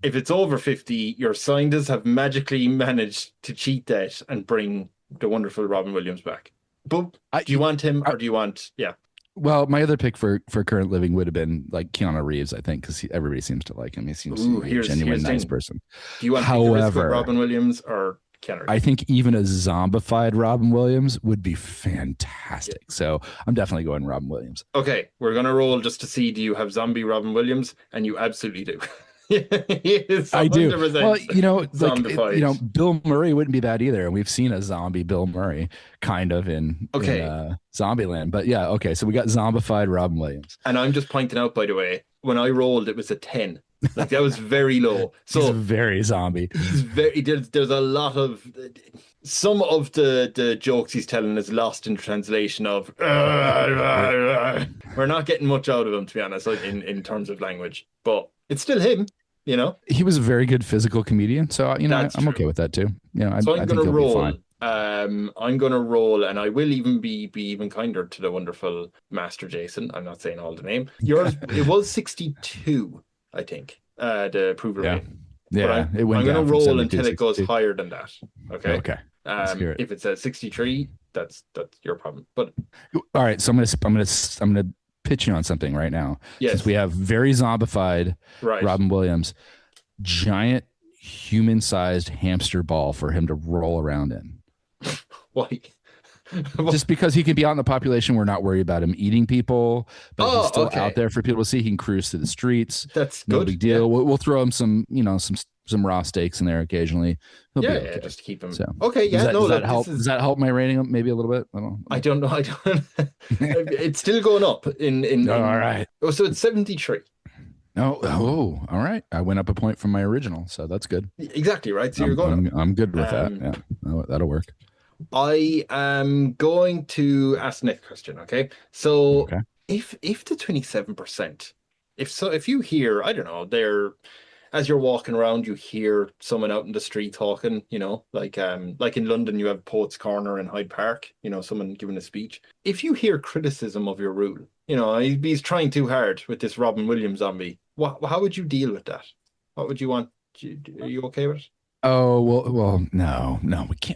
If it's over 50, your scientists have magically managed to cheat that and bring the wonderful Robin Williams back. But do you want him or do you want... Yeah. Well, my other pick for current living would have been like Keanu Reeves, I think, because everybody seems to like him. He seems to be a genuine nice person. Do you want to take the risk with Robin Williams or Keanu Reeves? I think even a zombified Robin Williams would be fantastic. Yeah. So I'm definitely going Robin Williams. Okay, we're going to roll just to see, do you have zombie Robin Williams? And you absolutely do. I do. Well, Bill Murray wouldn't be bad either, and we've seen a zombie Bill Murray kind of in Zombieland. But yeah, okay. So we got zombified Robin Williams, and I'm just pointing out, by the way, when I rolled, it was a 10. Like that was very low. So he's very zombie. He's very. There's a lot of some of the jokes he's telling is lost in translation of. We're not getting much out of him, to be honest, like in terms of language, but it's still him. He was a very good physical comedian, so I'm okay with that too. So I'm going to roll. I'm going to roll, and I will even be even kinder to the wonderful Master Jason. I'm not saying all the name. Yours, it was 62, I think. The approval rate. Yeah, I'm going to roll until it goes higher than that. Okay. Okay. If it's at 63, that's your problem. But all right, so I'm gonna pitch you on something right now. Yes. Since we have very zombified Robin Williams, giant human-sized hamster ball for him to roll around in. Why? Just because he can be out in the population, we're not worried about him eating people, but he's still out there for people to see. He can cruise through the streets. That's no good. big deal. Yeah. We'll throw him some raw steaks in there occaally. He'll be okay. Just to keep him. So, okay, yeah. Does that help? Does that help my rating maybe a little bit? I don't know. It's still going up in all right. Oh, so it's 73. Oh, all right. I went up a point from my original, so that's good. Exactly right. So you're going. I'm good with that. Yeah, that'll work. I am going to ask the next question. Okay, so if the 27%, if you hear, I don't know, as you're walking around, you hear someone out in the street talking, like in London, you have Poets Corner in Hyde Park, someone giving a speech. If you hear criticism of your rule, he's trying too hard with this Robin Williams zombie, how would you deal with that? What would you want? Are you okay with it? Oh, well, no,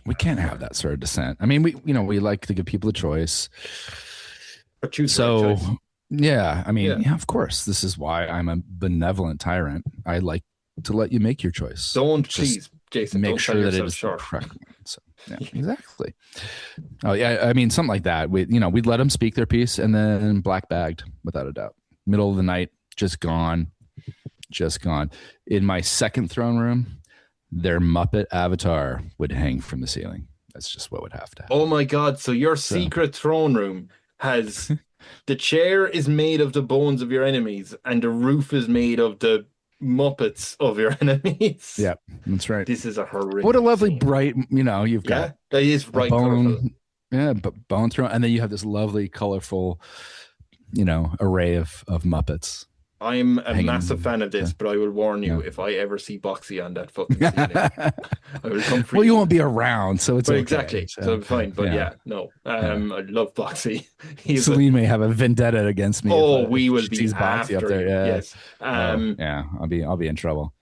we can't have that sort of dissent. I mean, we like to give people a choice. Or choose choice. Yeah, I mean, yeah, of course. This is why I'm a benevolent tyrant. I like to let you make your choice. Please, Jason, make sure that it is the correct one. So, yeah, exactly. Oh, yeah, I mean, something like that. We'd let them speak their piece and then black bagged, without a doubt. Middle of the night, just gone. In my second throne room, their Muppet avatar would hang from the ceiling. That's just what would have to happen. Oh my God. So your secret throne room has the chair is made of the bones of your enemies and the roof is made of the Muppets of your enemies. Yeah, that's right. This is a horrific. What a lovely bright, you've got that is bright colorful. Yeah, but bone throne, and then you have this lovely colorful, array of Muppets. I'm a massive fan of this, but I will warn you, if I ever see Boxy on that fucking ceiling, I will come for you. Well, you won't be around, so it's okay. Exactly. So I'm fine. But I love Boxy. Celine may have a vendetta against me. We will be after up there. Yeah. Yes. I'll be in trouble.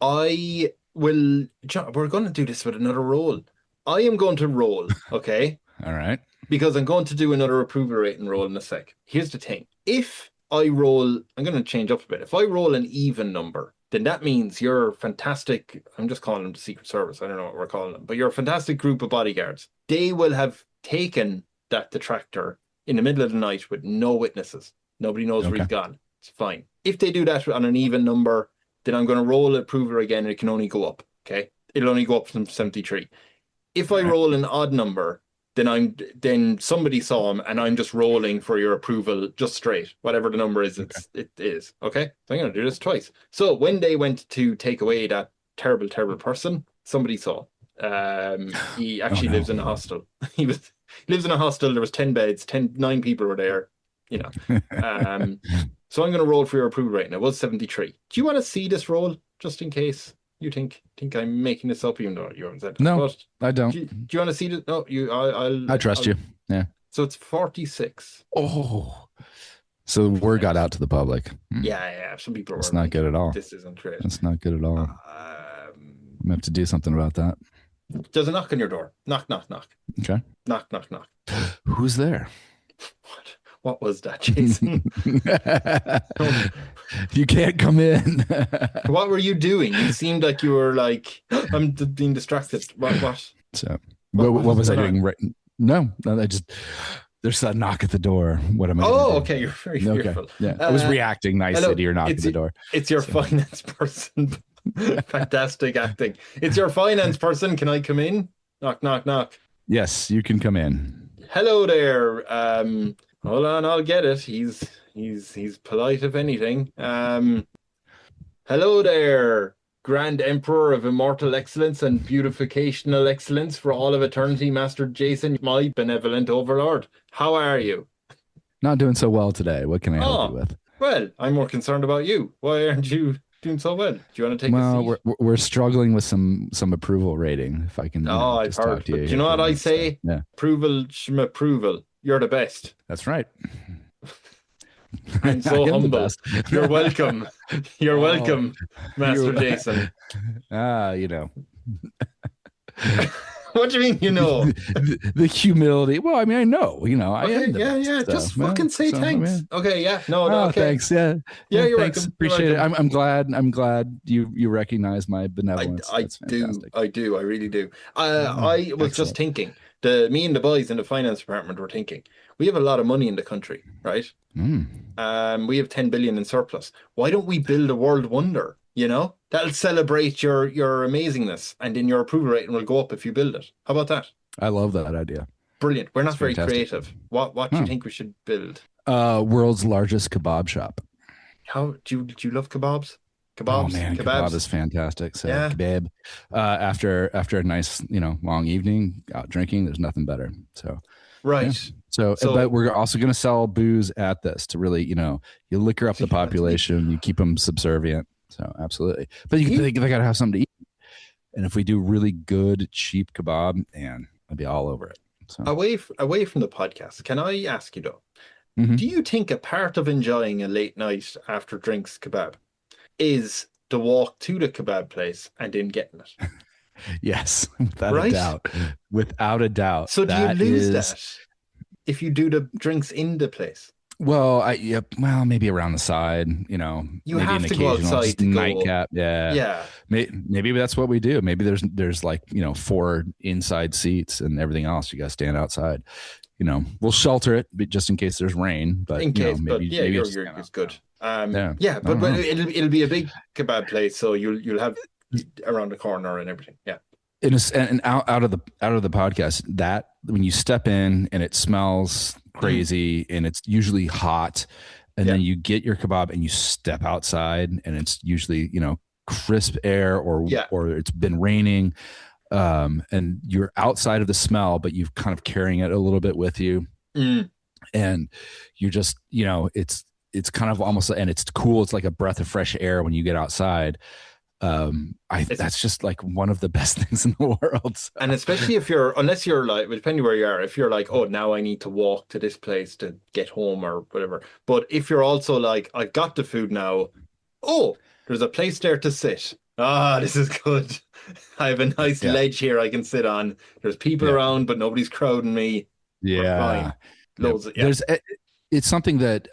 I will. John, we're going to do this with another roll. I am going to roll. Okay. All right. Because I'm going to do another approval rating roll in a sec. Here's the thing. If I roll, I'm going to change up a bit. If I roll an even number, then that means you're fantastic. I'm just calling them the Secret Service. I don't know what we're calling them, but you're a fantastic group of bodyguards. They will have taken that detractor in the middle of the night with no witnesses. Nobody knows where he's gone. It's fine. If they do that on an even number, then I'm going to roll approval again, and it can only go up. Okay. It'll only go up from 73. If I roll an odd number, then somebody saw him, and I'm just rolling for your approval just straight. Whatever the number is, it is. Okay? So I'm going to do this twice. So when they went to take away that terrible, terrible person, somebody saw. He actually lives in a hostel. He lives in a hostel. There was 10 beds, 9 people were there. So I'm going to roll for your approval rating. It was 73. Do you want to see this roll just in case? You think I'm making this up, even though you haven't said it? No, I don't. Do you want to see it? No, I trust you. Yeah. So it's 46. Oh, so the word got out to the public. Yeah. Some people. It's not good at all. This isn't great. It's not good at all. I'm gonna have to do something about that. There's a knock on your door. Knock, knock, knock. Okay. Knock, knock, knock. Who's there? What was that, Jason? You can't come in. What were you doing? You seemed like you were like, I'm being distracted. What? So, what was I doing? Right? No, I just, there's a knock at the door. What am I doing? Okay. You're very fearful. Yeah. I was reacting nicely to your knock at the door. It's your finance person. Fantastic acting. It's your finance person. Can I come in? Knock, knock, knock. Yes, you can come in. Hello there. Hold on, I'll get it. He's polite, if anything. Hello there, Grand Emperor of Immortal Excellence and Beautificational Excellence for all of eternity, Master Jason, my benevolent overlord. How are you? Not doing so well today. What can I help you with? Well, I'm more concerned about you. Why aren't you doing so well? Do you want to take a seat? We're struggling with some approval rating. If I can, I've heard. Do you know what I say? Yeah. Approval. You're the best. That's right. I'm so humble. You're welcome. You're welcome, Master Jason. What What do you mean, you know? The humility. Well, I mean, I know, I Okay, am the best, yeah. so, Just fucking say so, thanks. I mean, Okay, yeah. No, oh, okay. thanks. Yeah. You're Thanks. welcome. Appreciate You're welcome. it. I'm glad you recognize my benevolence. I That's fantastic. I really do. I was just thinking, me and the boys in the finance department were thinking, we have a lot of money in the country, right? We have 10 billion in surplus. Why don't we build a world wonder? That'll celebrate your amazingness, and then your approval rating will go up if you build it. How about that? I love that idea. Brilliant. We're not very creative. What do you think we should build? World's largest kebab shop. How do you love kebabs? Oh man, kebab is fantastic. So yeah. Kebab, after a nice, long evening out drinking, there's nothing better. So right. Yeah. So, but we're also going to sell booze at this to really, you liquor up the population, you keep them subservient. So absolutely, but they got to have something to eat. And if we do really good, cheap kebab, man, I'd be all over it. So away from the podcast, can I ask you though? Do you think a part of enjoying a late night after drinks kebab is the walk to the kebab place and then getting it? Yes, without a doubt. So do you lose that if you do the drinks in the place? Well, maybe around the side, you maybe have an to go outside to nightcap. Go. Yeah. Maybe that's what we do. Maybe there's like, 4 inside seats and everything else. You got to stand outside. We'll shelter it just in case there's rain, but maybe it's good. But it'll be a big kebab place, so you'll have around the corner and everything. Yeah. And out of the podcast, that when you step in and it smells crazy and it's usually hot, and then you get your kebab and you step outside and it's usually crisp air or it's been raining, and you're outside of the smell, but you're kind of carrying it a little bit with you, and you're just it's kind of almost, and it's cool. It's like a breath of fresh air when you get outside. That's just like one of the best things in the world. So. And especially unless you're like, depending where you are, if you're like, oh, now I need to walk to this place to get home or whatever. But if you're also like, I've got the food now, oh, there's a place there to sit. This is good. I have a nice ledge here I can sit on. There's people around, but nobody's crowding me. Yeah. It's something that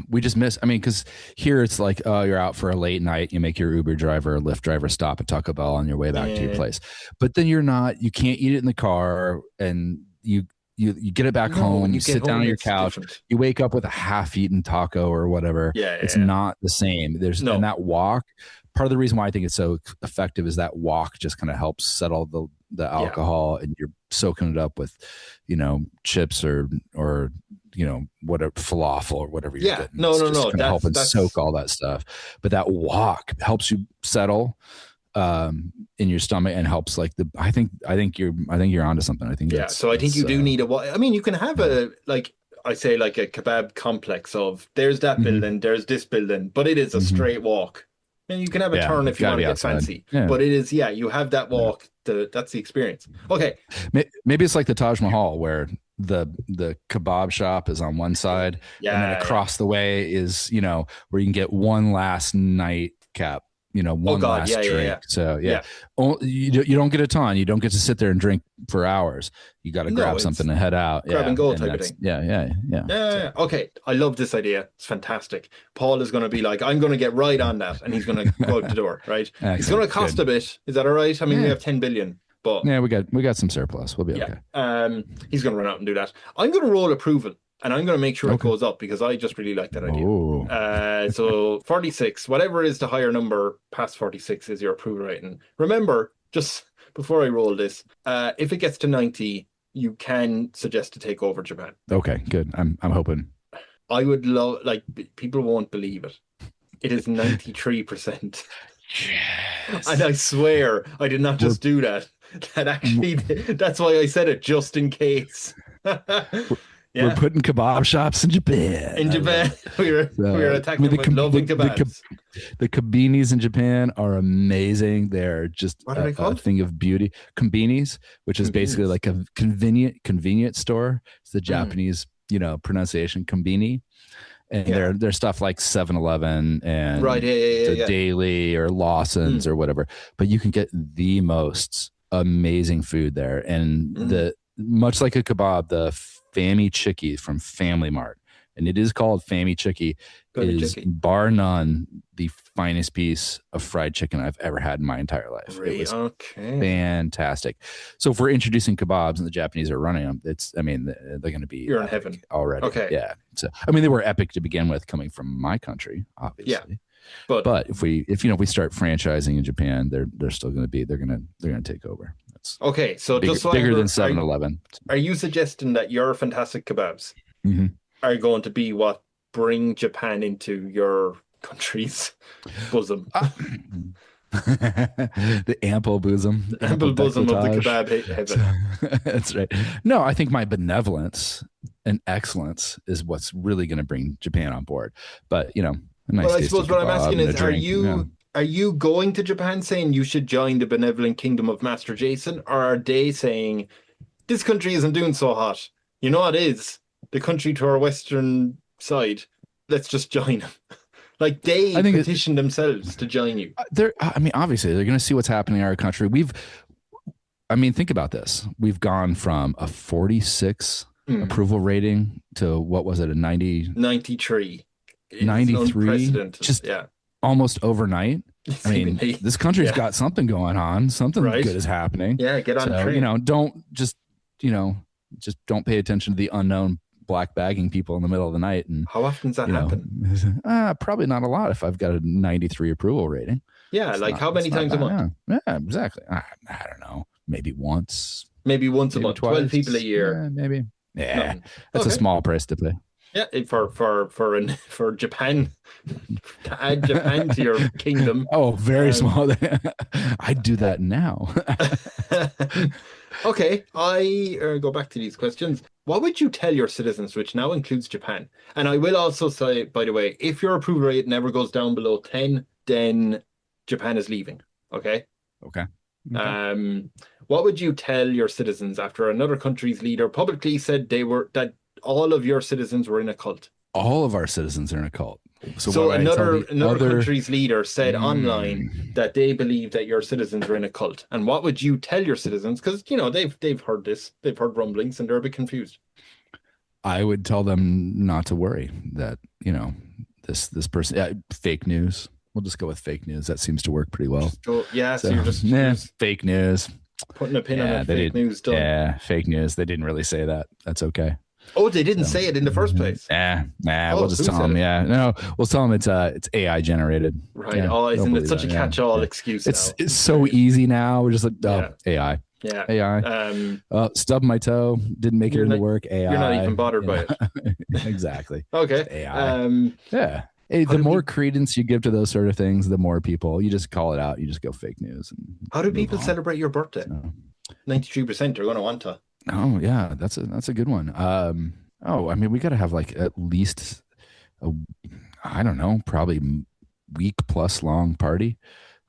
we just miss. I mean, because here it's like, you're out for a late night, you make your Uber driver or Lyft driver stop at Taco Bell on your way back to your place. But then you can't eat it in the car, and you get it back home, you sit down on your couch, you wake up with a half-eaten taco or whatever. It's not the same. And that walk, part of the reason why I think it's so effective is that walk just kind of helps settle the alcohol, and you're soaking it up with, chips or whatever, falafel or whatever you're getting. No. That's helping soak all that stuff. But that walk helps you settle in your stomach and helps like I think you're onto something. I think so I think you do need I mean, you can have a, like I say, like a kebab complex of there's that building, there's this building, but it is a straight walk. And you can have a turn if you want to get fancy. But it is, you have that walk. That's the experience. Okay. Maybe it's like the Taj Mahal where the kebab shop is on one side, and then across the way is, where you can get one last nightcap, one last drink. So you don't get a ton. You don't get to sit there and drink for hours. You got to grab something to head out. Grab and go type of thing. Yeah. Okay. I love this idea. It's fantastic. Paul is going to be like, I'm going to get right on that, and he's going to go out the door, right? Excellent. It's going to cost a bit. Is that all right? I mean, we have 10 billion. But we got some surplus. We'll be okay. He's going to run out and do that. I'm going to roll approval, and I'm going to make sure it goes up because I just really like that idea. So 46, whatever is the higher number past 46 is your approval rating. Remember, just before I roll this, if it gets to 90, you can suggest to take over Japan. Okay, good. I'm hoping. I would love, people won't believe it. It is 93%. Yes. And I swear I did not just do that. That's why I said it, just in case. We're putting kebab shops in Japan. We were attacking with loving kebabs. The kabinis in Japan are amazing. They're just a thing of beauty. Konbinis, which is basically like a convenient store. It's the Japanese, pronunciation, konbini. And they're stuff like 7-Eleven and the Daily or Lawson's or whatever. But you can get the most amazing food there. And much like a kebab, the Fami Chicky from Family Mart, and it is called Fami Chicky, is bar none the finest piece of fried chicken I've ever had in my entire life. It was fantastic. So if we're introducing kebabs and the Japanese are running them, they're going to be you're in heaven already. Okay. Yeah. So they were epic to begin with, coming from my country, obviously. Yeah. But if we start franchising in Japan, they're still going to be they're going to take over. That's okay. So bigger, just so bigger than 7-Eleven. Are you suggesting that your fantastic kebabs are going to be what bring Japan into your country's bosom? The ample bosom. The ample bosom of the kebab heaven. That's right. No, I think my benevolence and excellence is what's really going to bring Japan on board. But I suppose what I'm asking is, are you going to Japan saying you should join the benevolent kingdom of Master Jason, or are they saying this country isn't doing so hot? You know what it is? The country to our western side. Let's just join them. Like they petition themselves to join you. Obviously they're going to see what's happening in our country. Think about this. We've gone from a 46 approval rating to what was it? A 93. 93, just almost overnight. This country's got something going on. Something good is happening. Yeah, get on the train. Don't pay attention to the unknown black bagging people in the middle of the night. And how often does that happen? Probably not a lot if I've got a 93 approval rating. Yeah, how many times a month? Yeah, exactly. I don't know. Maybe once. Maybe once a month. Twice. 12 people a year. Yeah, maybe. Yeah, that's a small price to pay. Yeah, for Japan, to add Japan to your kingdom. Oh, very small. I'd do that now. Okay, I go back to these questions. What would you tell your citizens, which now includes Japan? And I will also say, by the way, if your approval rate never goes down below 10, then Japan is leaving. Okay? Okay. What would you tell your citizens after another country's leader publicly said that all of your citizens were in a cult? All of our citizens are in a cult. So another country's leader said online that they believe that your citizens are in a cult. And what would you tell your citizens? Because they've heard this, they've heard rumblings, and they're a bit confused. I would tell them not to worry. That this person, fake news. We'll just go with fake news. That seems to work pretty well. So you're just fake news. Putting a pin on it. Fake news. Done. Yeah, fake news. They didn't really say that. That's okay. Oh, they didn't say it in the first place. We'll just tell them. Yeah, no, we'll tell them it's AI generated. Right. It's such a catch-all excuse. It's so easy now. We're just like, AI. Yeah. AI. Stubbed my toe. Didn't make it into work. AI. You're not even bothered by it. Exactly. Okay. AI. Hey, the more credence you give to those sort of things, the more people. You just call it out. You just go fake news. How do people celebrate your birthday? 93% are going to want to. Oh yeah, that's a good one. We got to have at least probably week plus long party.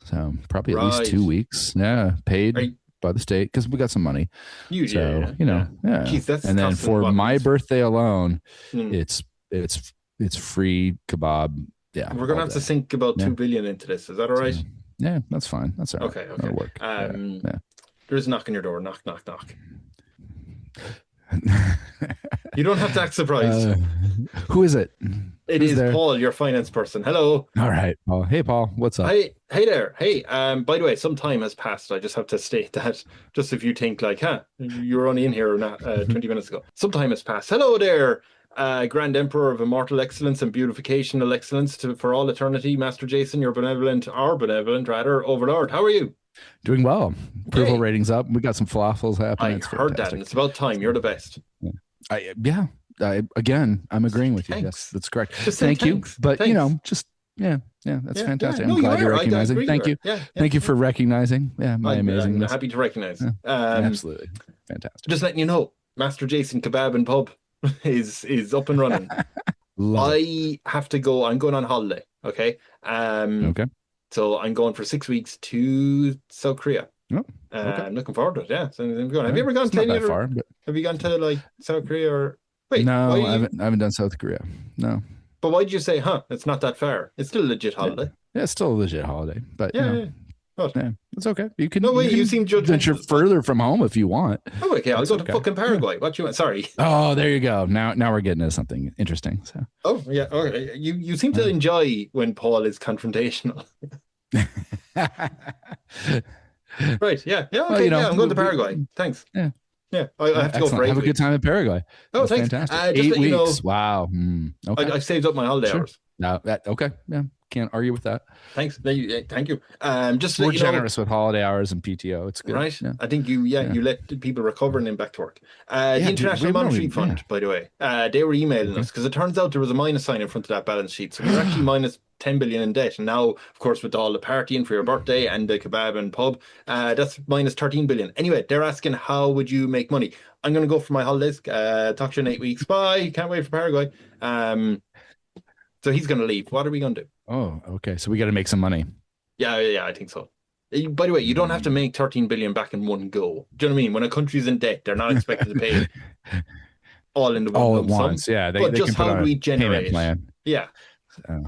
So probably at least 2 weeks. Yeah, paid by the state because we got some money. Jeez, and then for my birthday alone, it's free kebab. Yeah, we're gonna have to sink about 2 billion into this. Is that all right? Yeah, that's fine. That's all right. Okay. That'll work. There's a knock on your door. Knock, knock, knock. You don't have to act surprised. Who is it? Who's is there? Paul, your finance person. Hello. All right, Paul. Hey, Paul. What's up? Hey there. Hey. By the way, some time has passed. I just have to state that. Just if you think you were only in here 20 minutes ago. Some time has passed. Hello there. Grand Emperor of Immortal Excellence and Beautificational Excellence for all eternity, Master Jason, your benevolent Overlord. How are you? Doing well. Approval ratings up. We got some falafels happening. I heard that, and it's about time. You're the best. Again, I'm agreeing with you. Yes, that's correct. Thank you. But that's fantastic. I'm glad you're recognizing. Thank you. Thank you for recognizing. Yeah, my amazing. I'm happy to recognize. Absolutely fantastic. Just letting you know, Master Jason Kebab and Pub is up and running. I have to go. I'm going on holiday. Okay. Okay. So I'm going for 6 weeks to South Korea. Oh, okay. I'm looking forward to it. Yeah. So I'm going. Have you ever gone to any far, but... Have you gone to South Korea or? Wait, no, I haven't done South Korea. No. But why did you say, it's not that far? It's still a legit holiday. Yeah, it's still a legit holiday. But What? It's okay. You can. No way. You seem judgmental. Venture further from home if you want. Oh, okay. I'll go to fucking Paraguay. What you want? Sorry. Oh, there you go. Now we're getting into something interesting. So. Oh yeah. Okay. You seem to enjoy when Paul is confrontational. Right. Yeah. Yeah. Okay. Well, I'm going to Paraguay. Thanks. Yeah. Yeah. I have to go for 8 Have a good time in Paraguay. Oh, thanks. Fantastic. Just 8 weeks. Wow. Okay. I saved up my holiday hours. No, okay. Yeah. Can't argue with that. Thanks. Thank you. Just we're generous with holiday hours and PTO. It's good. Right. Yeah. I think you let people recover and then back to work. The International Monetary Fund, by the way, they were emailing us because it turns out there was a minus sign in front of that balance sheet. So we're actually minus 10 billion in debt. And now, of course, with all the partying for your birthday and the kebab and pub, that's minus 13 billion. Anyway, they're asking, how would you make money? I'm going to go for my holidays. Talk to you in 8 weeks. Bye. Can't wait for Paraguay. So he's going to leave. What are we going to do? Oh, okay. So we got to make some money. Yeah, I think so. By the way, you don't have to make 13 billion back in one go. Do you know what I mean? When a country's in debt, they're not expected to pay all in the all at once. Yeah, but just how do we generate? Plan. Yeah. How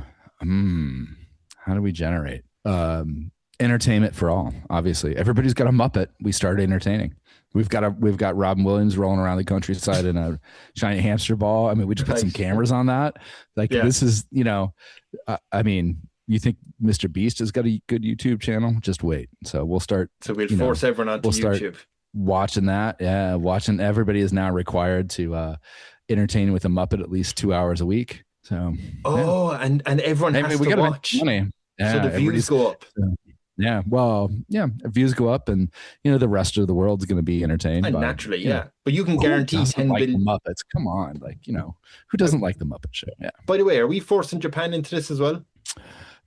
do we generate? Entertainment for all. Obviously, everybody's got a Muppet. We started entertaining. We've got Robin Williams rolling around the countryside in a shiny hamster ball. I mean, we just put some cameras on that. This is, I mean, you think Mr. Beast has got a good YouTube channel? Just wait. So we'll start. So we'll force everyone onto YouTube. Watching that. Yeah. Watching. Everybody is now required to entertain with a Muppet at least 2 hours a week. So. Oh, and everyone has to watch. Money. Yeah, so the views go up. Yeah, well, yeah, views go up, and the rest of the world's going to be entertained. And naturally, yeah. But you can guarantee 10 billion Muppets. Come on, who doesn't like the Muppet Show? Yeah. By the way, are we forcing Japan into this as well?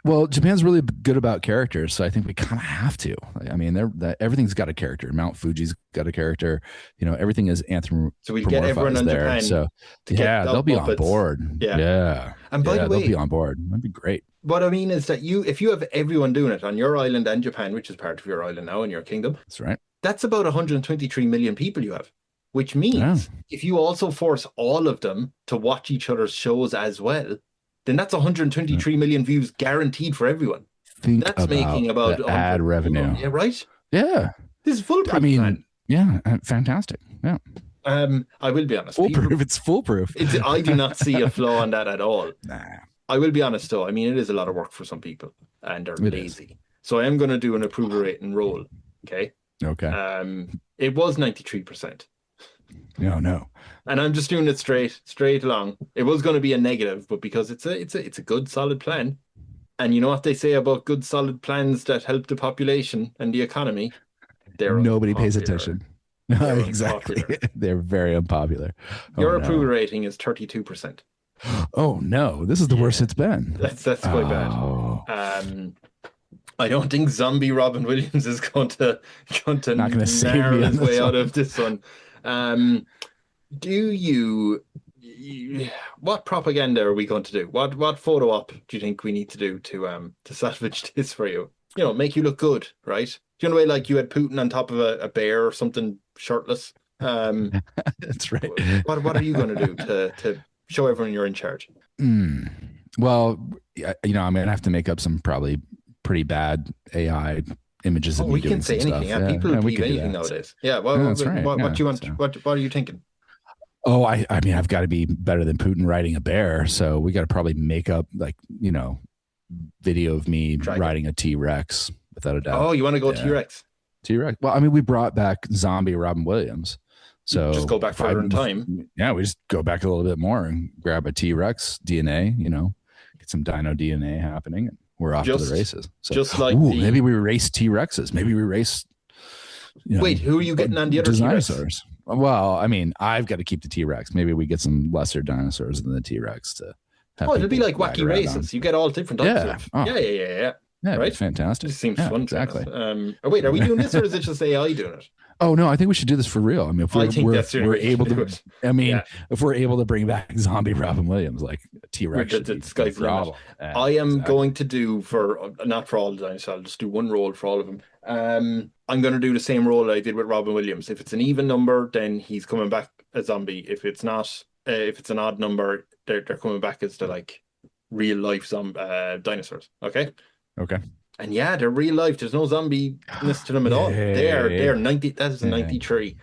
Well, Japan's really good about characters, so I think we kind of have to. I mean, everything's got a character. Mount Fuji's got a character. Everything is anthropomorphized. So we get everyone in there. Japan. So they'll be on board. Yeah. And by the way, they'll be on board. That'd be great. What I mean is that if you have everyone doing it on your island and Japan, which is part of your island now in your kingdom, that's right. That's about 123 million people you have, which means if you also force all of them to watch each other's shows as well, then that's 123 million views guaranteed for everyone. That's making about the ad revenue. Yeah, right? Yeah. This is foolproof. I mean, yeah, fantastic. Yeah. I will be honest. Foolproof. It's foolproof. I do not see a flaw in that at all. Nah. I will be honest though. I mean, it is a lot of work for some people and they're lazy. So I am going to do an approval rate and roll. Okay. Okay. It was 93%. No. And I'm just doing it straight along. It was going to be a negative, but because it's a good solid plan. And you know what they say about good solid plans that help the population and the economy? Nobody pays attention. No, exactly. They're very unpopular. Your approval rating is 32%. Oh no, this is the worst it's been. That's quite bad. I don't think zombie Robin Williams is going to not going to save me his way out of this one. What propaganda are we going to do? What photo op do you think we need to do to salvage this for you? Make you look good, right? Do you know the way like you had Putin on top of a bear or something shirtless? That's right. What are you going to do to show everyone you're in charge? Well, I'm going to have to make up some probably pretty bad AI images of me doing some stuff. We can say anything. Yeah, people believe anything nowadays. Yeah, that's right. What do you want? What are you thinking? Oh, I mean, I've got to be better than Putin riding a bear. So we got to probably make up video of me riding a T-Rex without a doubt. Oh, you want to go T-Rex? T-Rex. Well, I mean, we brought back zombie Robin Williams. So just go back further in time. Yeah, we just go back a little bit more and grab a T-Rex DNA, get some dino DNA happening. And we're off to the races. So, just like maybe we race T-Rexes. Maybe we race. Wait, who are you getting on the other dinosaurs? Well, I mean, I've got to keep the T-Rex. Maybe we get some lesser dinosaurs than the T-Rex to. It'll be like Wacky Races. You get all different types of. Yeah. Yeah, right. Fantastic. This seems fun. Exactly. Wait, are we doing this or is it just AI doing it? Oh no, I think we should do this for real. I mean, if we're able to, if we're able to bring back zombie Robin Williams, like T-Rex, the problem. I am going to do not for all the dinosaurs. I'll just do one roll for all of them. I'm going to do the same roll I did with Robin Williams. If it's an even number, then he's coming back a zombie. If it's not, if it's an odd number, they're coming back as the real life dinosaurs. Okay. Okay. And yeah, they're real life. There's no zombie-ness to them at all. They're 90. That is a 93.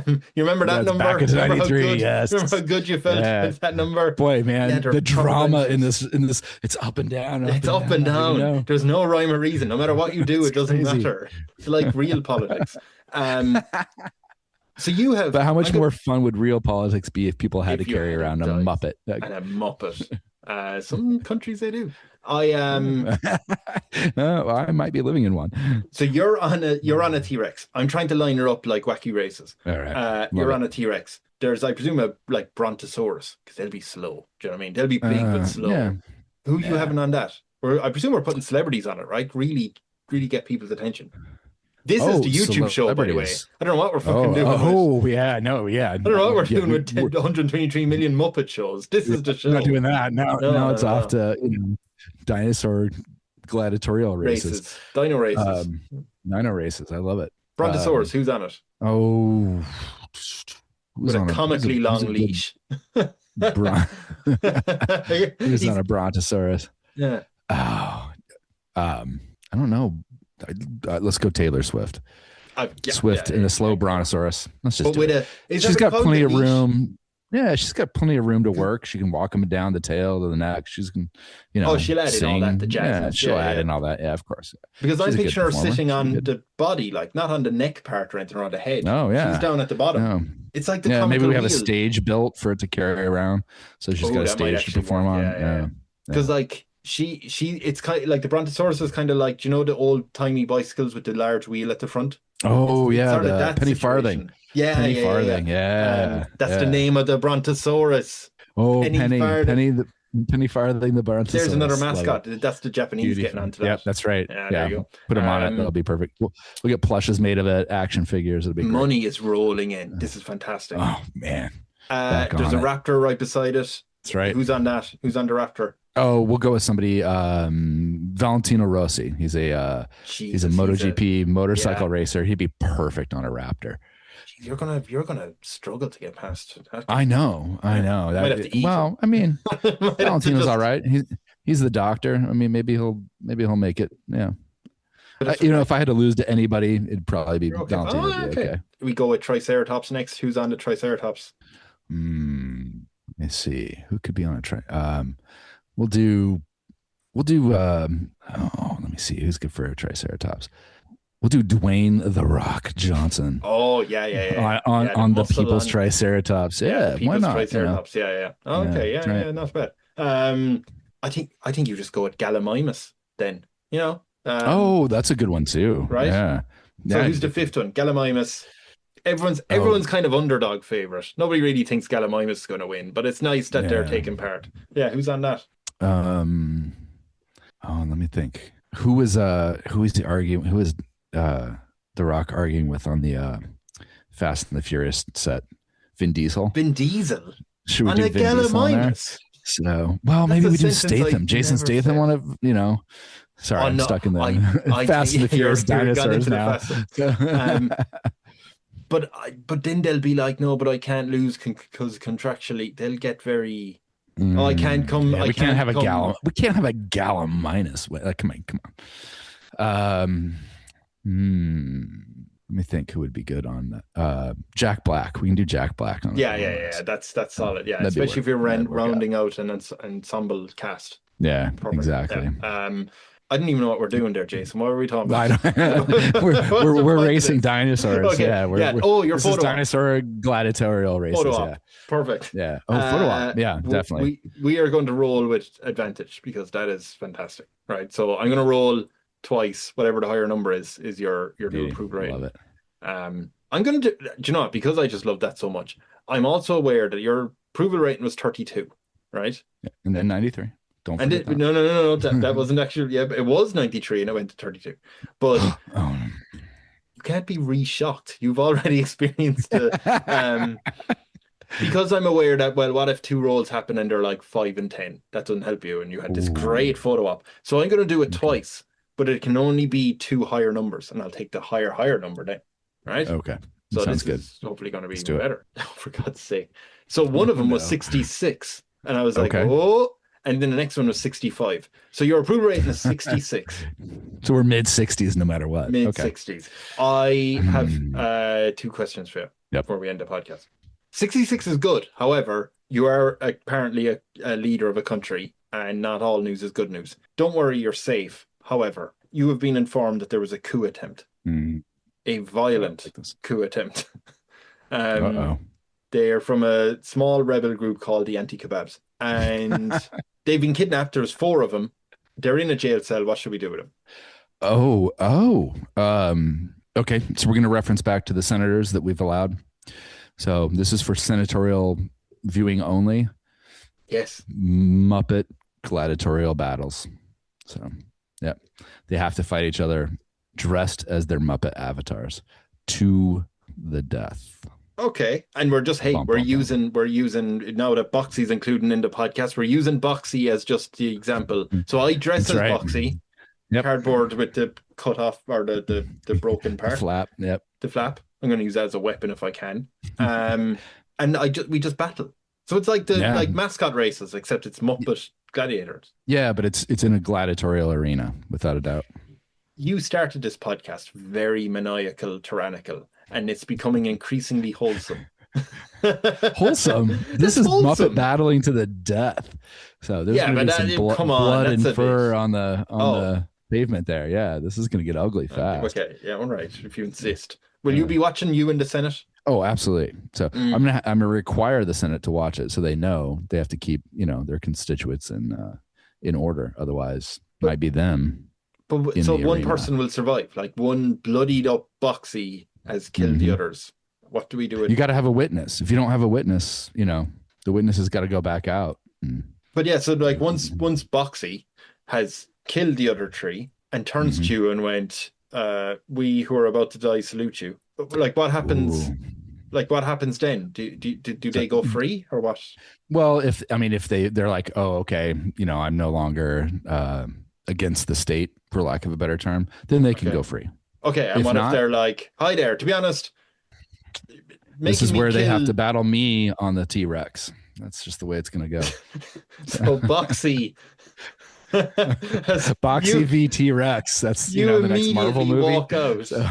You remember that number? Back into Remember 93. Yes. Remember how good you felt with that number? Boy, man, Yeah, the drama in this, it's up and down. It's up and down. There's no rhyme or reason. No matter what you do, it doesn't matter. It's like real politics. So you have. But how much more fun would real politics be if people had to carry around a Muppet? And a Muppet. Some countries they do. I I might be living in one. So you're on a T-Rex. I'm trying to line her up like Wacky Races. All right. You're on a T-Rex. There's, I presume, a like Brontosaurus, because they'll be slow. Do you know what I mean? They'll be big but slow. Yeah. Who you having on that? I presume we're putting celebrities on it, right? Really, really get people's attention. This is the YouTube show, by the way. I don't know what we're fucking doing. Yeah, no, yeah. I don't know what we're doing with 123 million Muppet shows. This is the show. We're not doing that. No, it's off to dinosaur gladiatorial races. Dino races. Dino races. I love it. Brontosaurus, who's on it? With a comically long leash. Who's on a Brontosaurus? Yeah. I don't know. Let's go Taylor Swift. Swift in a slow Brontosaurus. Let's just. She's got plenty of room. Yeah, she's got plenty of room to work. She can walk him down the tail to the neck. She's can, she'll add in all that. The jazz. Yeah, she'll add in all that. Yeah, of course. Because I'm picturing her sitting on the body, like not on the neck part or anything, or on the head. Oh yeah, she's down at the bottom. It's like maybe we have a stage built for it to carry around, so she's got a stage to perform on. Because like. It's kind of like the Brontosaurus is kind of like, do you know the old tiny bicycles with the large wheel at the front? Oh, yeah, the Penny-Farthing. Yeah, Penny-Farthing, yeah. That's the name of the Brontosaurus. Oh, Penny-Farthing, the Brontosaurus. There's another mascot. That's the Japanese getting onto that. Yeah, that's right. Yeah, there you go. Put them on it. That'll be perfect. We'll get plushes made of it, action figures. It'll be great. Money is rolling in. This is fantastic. Oh, man. There's a raptor right beside it. That's right. Who's on that? Who's on the raptor? Oh, we'll go with somebody. Valentino Rossi. He's a MotoGP motorcycle racer. He'd be perfect on a Raptor. You're gonna struggle to get past that. I know. Well, I mean, Valentino's all right. He's the doctor. I mean, maybe he'll make it. Yeah. If I had to lose to anybody, it'd probably be Valentino. Okay. We go with Triceratops next. Who's on the Triceratops? Let me see. Who could be on a We'll do let me see who's good for a Triceratops. We'll do Dwayne "The Rock" Johnson. Oh yeah. On the People's Triceratops. Yeah, why not? Triceratops. Yeah. Oh, okay, yeah, not bad. I think you just go with Gallimimus then. That's a good one too. Right? Yeah. So who's the fifth one? Gallimimus. Everyone's kind of underdog favorite. Nobody really thinks Gallimimus is going to win, but it's nice that they're taking part. Yeah, who's on that? Let me think. Who is The Rock arguing with on the Fast and the Furious set? Vin Diesel. Should we do Vin Diesel on there? So, maybe we do Statham. Jason Statham. Sorry, I'm stuck in the Fast and the Furious dinosaurs now. But then they'll be like, no, but I can't lose because contractually they'll get very. I can't come. We can't have a Gallimimus. Come on. Let me think who would be good on Jack Black. We can do Jack Black on. Yeah. That's solid. Yeah, especially if you're rounding out an ensemble cast. Yeah, exactly. Yeah. I didn't even know what we're doing there, Jason. What are we talking about? we're racing dinosaurs. Okay. Your this photo is dinosaur gladiatorial races. Photo op. Perfect. Yeah. Photo op. Yeah, definitely. We are going to roll with advantage because that is fantastic. Right. So I'm going to roll twice. Whatever the higher number is your new approval rating. Love it. I'm going to do you know what? Because I just love that so much. I'm also aware that your approval rating was 32, right? Yeah. And then 93. No. That wasn't actually. Yeah, it was 93 and it went to 32. But you can't be re-shocked. You've already experienced it. Because I'm aware that, what if two rolls happen and they're like 5 and 10? That doesn't help you. And you had this great photo op. So I'm going to do it twice, but it can only be two higher numbers, and I'll take the higher number then. Right? Okay. So Sounds this good. is hopefully going to be better. For God's sake. So one of them was 66, and I was like, and then the next one was 65. So your approval rating is 66. So we're mid-60s no matter what. Mid-60s. I have 2 questions for you before we end the podcast. 66 is good. However, you are apparently a leader of a country, and not all news is good news. Don't worry, you're safe. However, you have been informed that there was a coup attempt. A violent coup attempt. They're from a small rebel group called the Anti-Kebabs. And they've been kidnapped. There's 4 of them. They're in a jail cell. What should we do with them? Okay. So we're going to reference back to the senators that we've allowed. So this is for senatorial viewing only. Yes. Muppet gladiatorial battles. So, they have to fight each other dressed as their Muppet avatars to the death. Okay. And we're just, we're using now that Boxy's included in the podcast, we're using Boxy as just the example. So I dress as Boxy, cardboard with the cut off or the broken part. The flap. Yep. The flap. I'm going to use that as a weapon if I can. And we just battle. So it's like like mascot races, except it's Muppet gladiators. Yeah, but it's in a gladiatorial arena, without a doubt. You started this podcast very maniacal, tyrannical, and it's becoming increasingly wholesome. Wholesome? This is wholesome. Muppet battling to the death. So there's going to be some blood and fur on the pavement there. Yeah, this is going to get ugly fast. Okay, yeah, all right, if you insist. Will you be watching you in the Senate? Oh, absolutely. So I'm gonna require the Senate to watch it, so they know they have to keep their constituents in order. Otherwise, it might be them. But so one person will survive. Like one bloodied up Boxy has killed the others. What do we do? You got to have a witness. If you don't have a witness, the witness has got to go back out. But yeah, so like once Boxy has killed the other 3 and turns to you and went, "We who are about to die salute you." Like what happens? Ooh. Like what happens then? Do they go free or what? Well, if they're like, oh, okay, I'm no longer against the state, for lack of a better term, then they can go free. Okay, and if they're like, hi there, to be honest, this is where they have to battle me on the T-Rex. That's just the way it's going to go. So Boxy. Boxy v T-Rex. That's the next Marvel movie. Walk out. So.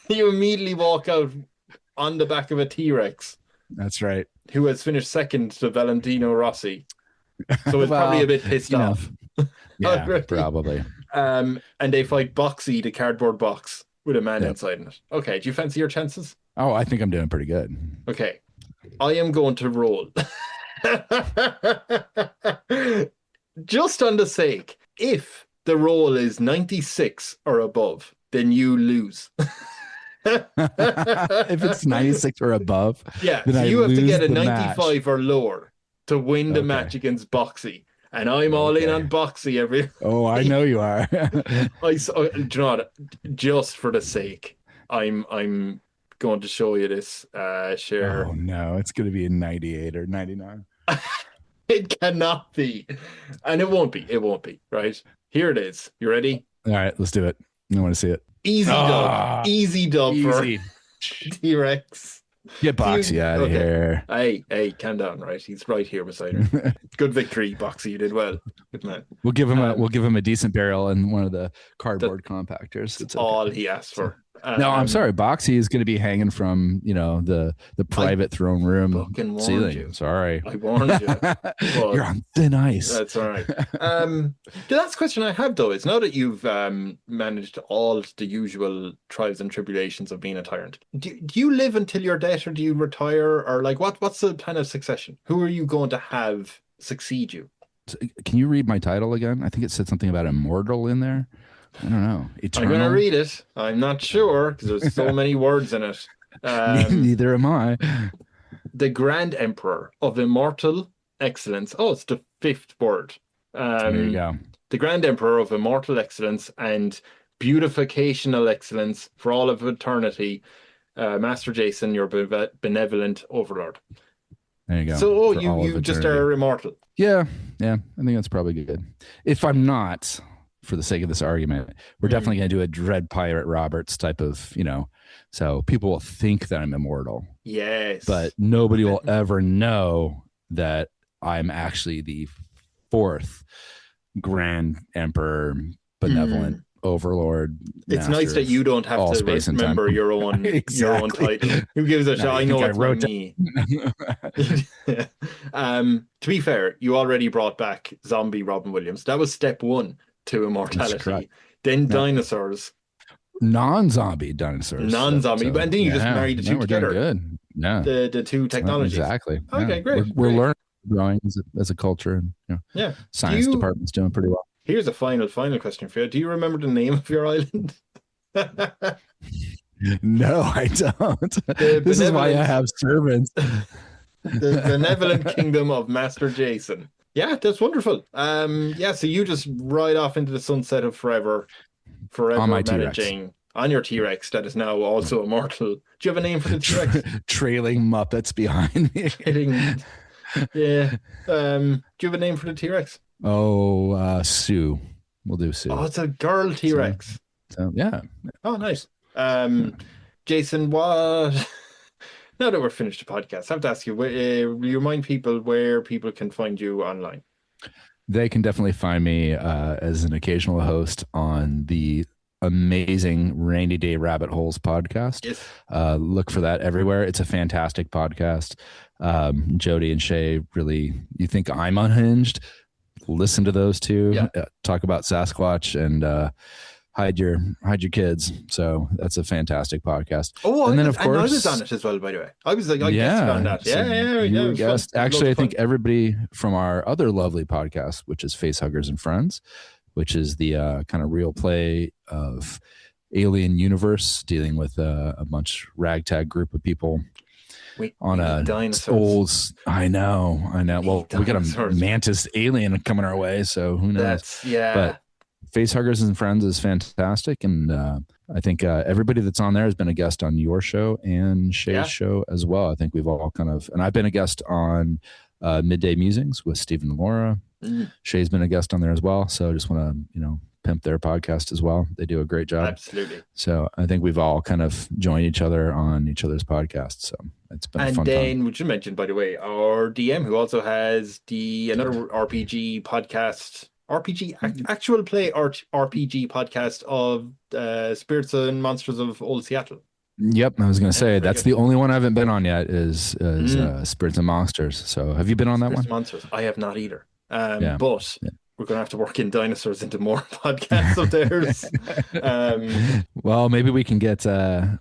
You immediately walk out on the back of a T-Rex. That's right. Who has finished second to Valentino Rossi. So it's probably a bit pissed off. Yeah, probably. And they fight Boxy, the cardboard box, with a man inside it. Okay, do you fancy your chances? Oh, I think I'm doing pretty good. Okay. I am going to roll. Just on the sake, if the roll is 96 or above, then you lose. If it's 96 or above, so you have to get a 95 or lower to win the match against Boxy. And I'm all in on Boxy every. Oh, I know you are. Do you know what? Just for the sake, I'm going to show you this. Share. Oh no, it's going to be a 98 or 99. It cannot be, and it won't be. It won't be. Right here it is. You ready? All right, let's do it. I want to see it. Easy dub for T-Rex. Get Boxy out of here. Hey, calm down, right? He's right here beside her. Good victory, Boxy. You did well. Good man. We'll give him a decent burial in one of the cardboard compactors. That's all he asked for. No, I'm sorry. Boxy is going to be hanging from the private throne room ceiling. You. Sorry, I warned you. Well, you're on thin ice. That's all right. The last question I have though is now that you've managed all the usual trials and tribulations of being a tyrant, do you live until your death, or do you retire, or like what's the plan of succession? Who are you going to have succeed you? Can you read my title again? I think it said something about immortal in there. I don't know. Eternal? I'm going to read it. I'm not sure because there's so many words in it. Neither am I. The Grand Emperor of Immortal Excellence. Oh, it's the 5th word. There you go. The Grand Emperor of Immortal Excellence and Beautificational Excellence for all of eternity. Master Jason, your benevolent overlord. There you go. So, you just are immortal. Yeah. I think that's probably good. If I'm not, for the sake of this argument, we're definitely going to do a Dread Pirate Roberts type of, so people will think that I'm immortal. Yes. But nobody will ever know that I'm actually the fourth Grand Emperor, Benevolent Overlord. It's nice that you don't have to remember your own your own title. Who gives a shit? I know it's by me. To be fair, you already brought back zombie Robin Williams. That was step one to immortality. Then dinosaurs. Non-zombie dinosaurs. Non-zombie. And then you just married the two together. Good. Yeah. The two technologies. Exactly. Okay, great. We're learning, growing as a culture, and science department's doing pretty well. Here's a final question for you. Do you remember the name of your island? No, I don't. This is why I have servants. The Benevolent Kingdom of Master Jason. Yeah, that's wonderful. So you just ride off into the sunset of forever on my managing T-Rex. On your T-Rex that is now also immortal. Do you have a name for the T-Rex? Trailing Muppets behind me. Yeah. Do you have a name for the T-Rex? Oh, Sue. We'll do Sue. Oh, it's a girl T-Rex. So yeah. Oh, nice. Jason, what? Now that we're finished the podcast, I have to ask you, you remind people where people can find you online. They can definitely find me as an occasional host on the amazing Rainy Day Rabbit Holes podcast. Yes. Look for that everywhere. It's a fantastic podcast. Jody and Shay, really, you think I'm unhinged? Listen to those two. Talk about Sasquatch and hide your kids. So that's a fantastic podcast. Oh, and then of course I was on it as well. By the way, I was guested on that. So actually, I think everybody from our other lovely podcast, which is Facehuggers and Friends, which is the kind of real play of alien universe, dealing with a bunch ragtag group of people. On a old, I know. Well, we got a mantis alien coming our way, so who knows? But Facehuggers and Friends is fantastic, and I think everybody that's on there has been a guest on your show and Shay's show as well. I think we've all and I've been a guest on Midday Musings with Stephen and Laura. Shay's been a guest on there as well, so I just want to pimp their podcast as well. They do a great job. Absolutely. So I think we've all kind of joined each other on each other's podcasts. So it's been a fun time. And then, which you mentioned, by the way, our DM, who also has another RPG podcast, actual play RPG podcast of Spirits and Monsters of Old Seattle. Yep, I was going to say that's the only one I haven't been on yet is Spirits and Monsters. So have you been on that one? Monsters. I have not either. But we're going to have to work in dinosaurs into more podcasts of theirs. Well, maybe we can get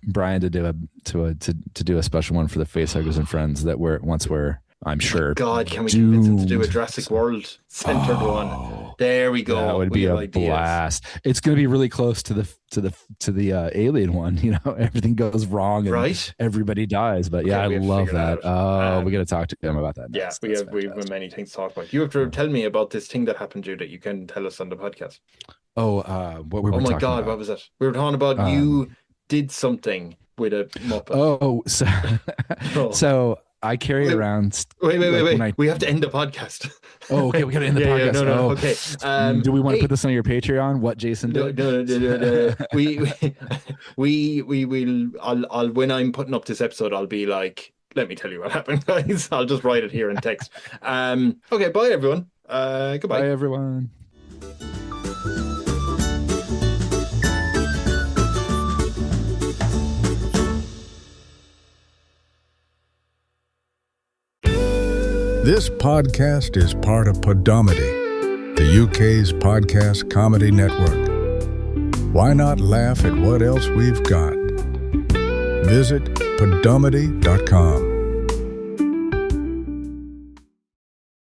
Brian to do a special one for the Facehuggers and Friends that we're I'm sure. God, can we convince him to do a Jurassic World centered one? There we go. That would be a blast. It's going to be really close to the alien one. Everything goes wrong and everybody dies. But I love that. We got to talk to them about that. We have many things to talk about. You have to tell me about this thing that happened to you that you can tell us on the podcast. What we were talking about. What was it? We were talking about you did something with a Muppet. So I carry around. Wait. We have to end the podcast. Oh, okay. We got to end the podcast. No. Okay. Do we want to put this on your Patreon? What Jason did? No. We will. When I'm putting up this episode, I'll be like, let me tell you what happened, guys. I'll just write it here in text. Okay. Bye, everyone. Goodbye. Bye, everyone. This podcast is part of Podomedy, the UK's podcast comedy network. Why not laugh at what else we've got? Visit podomedy.com.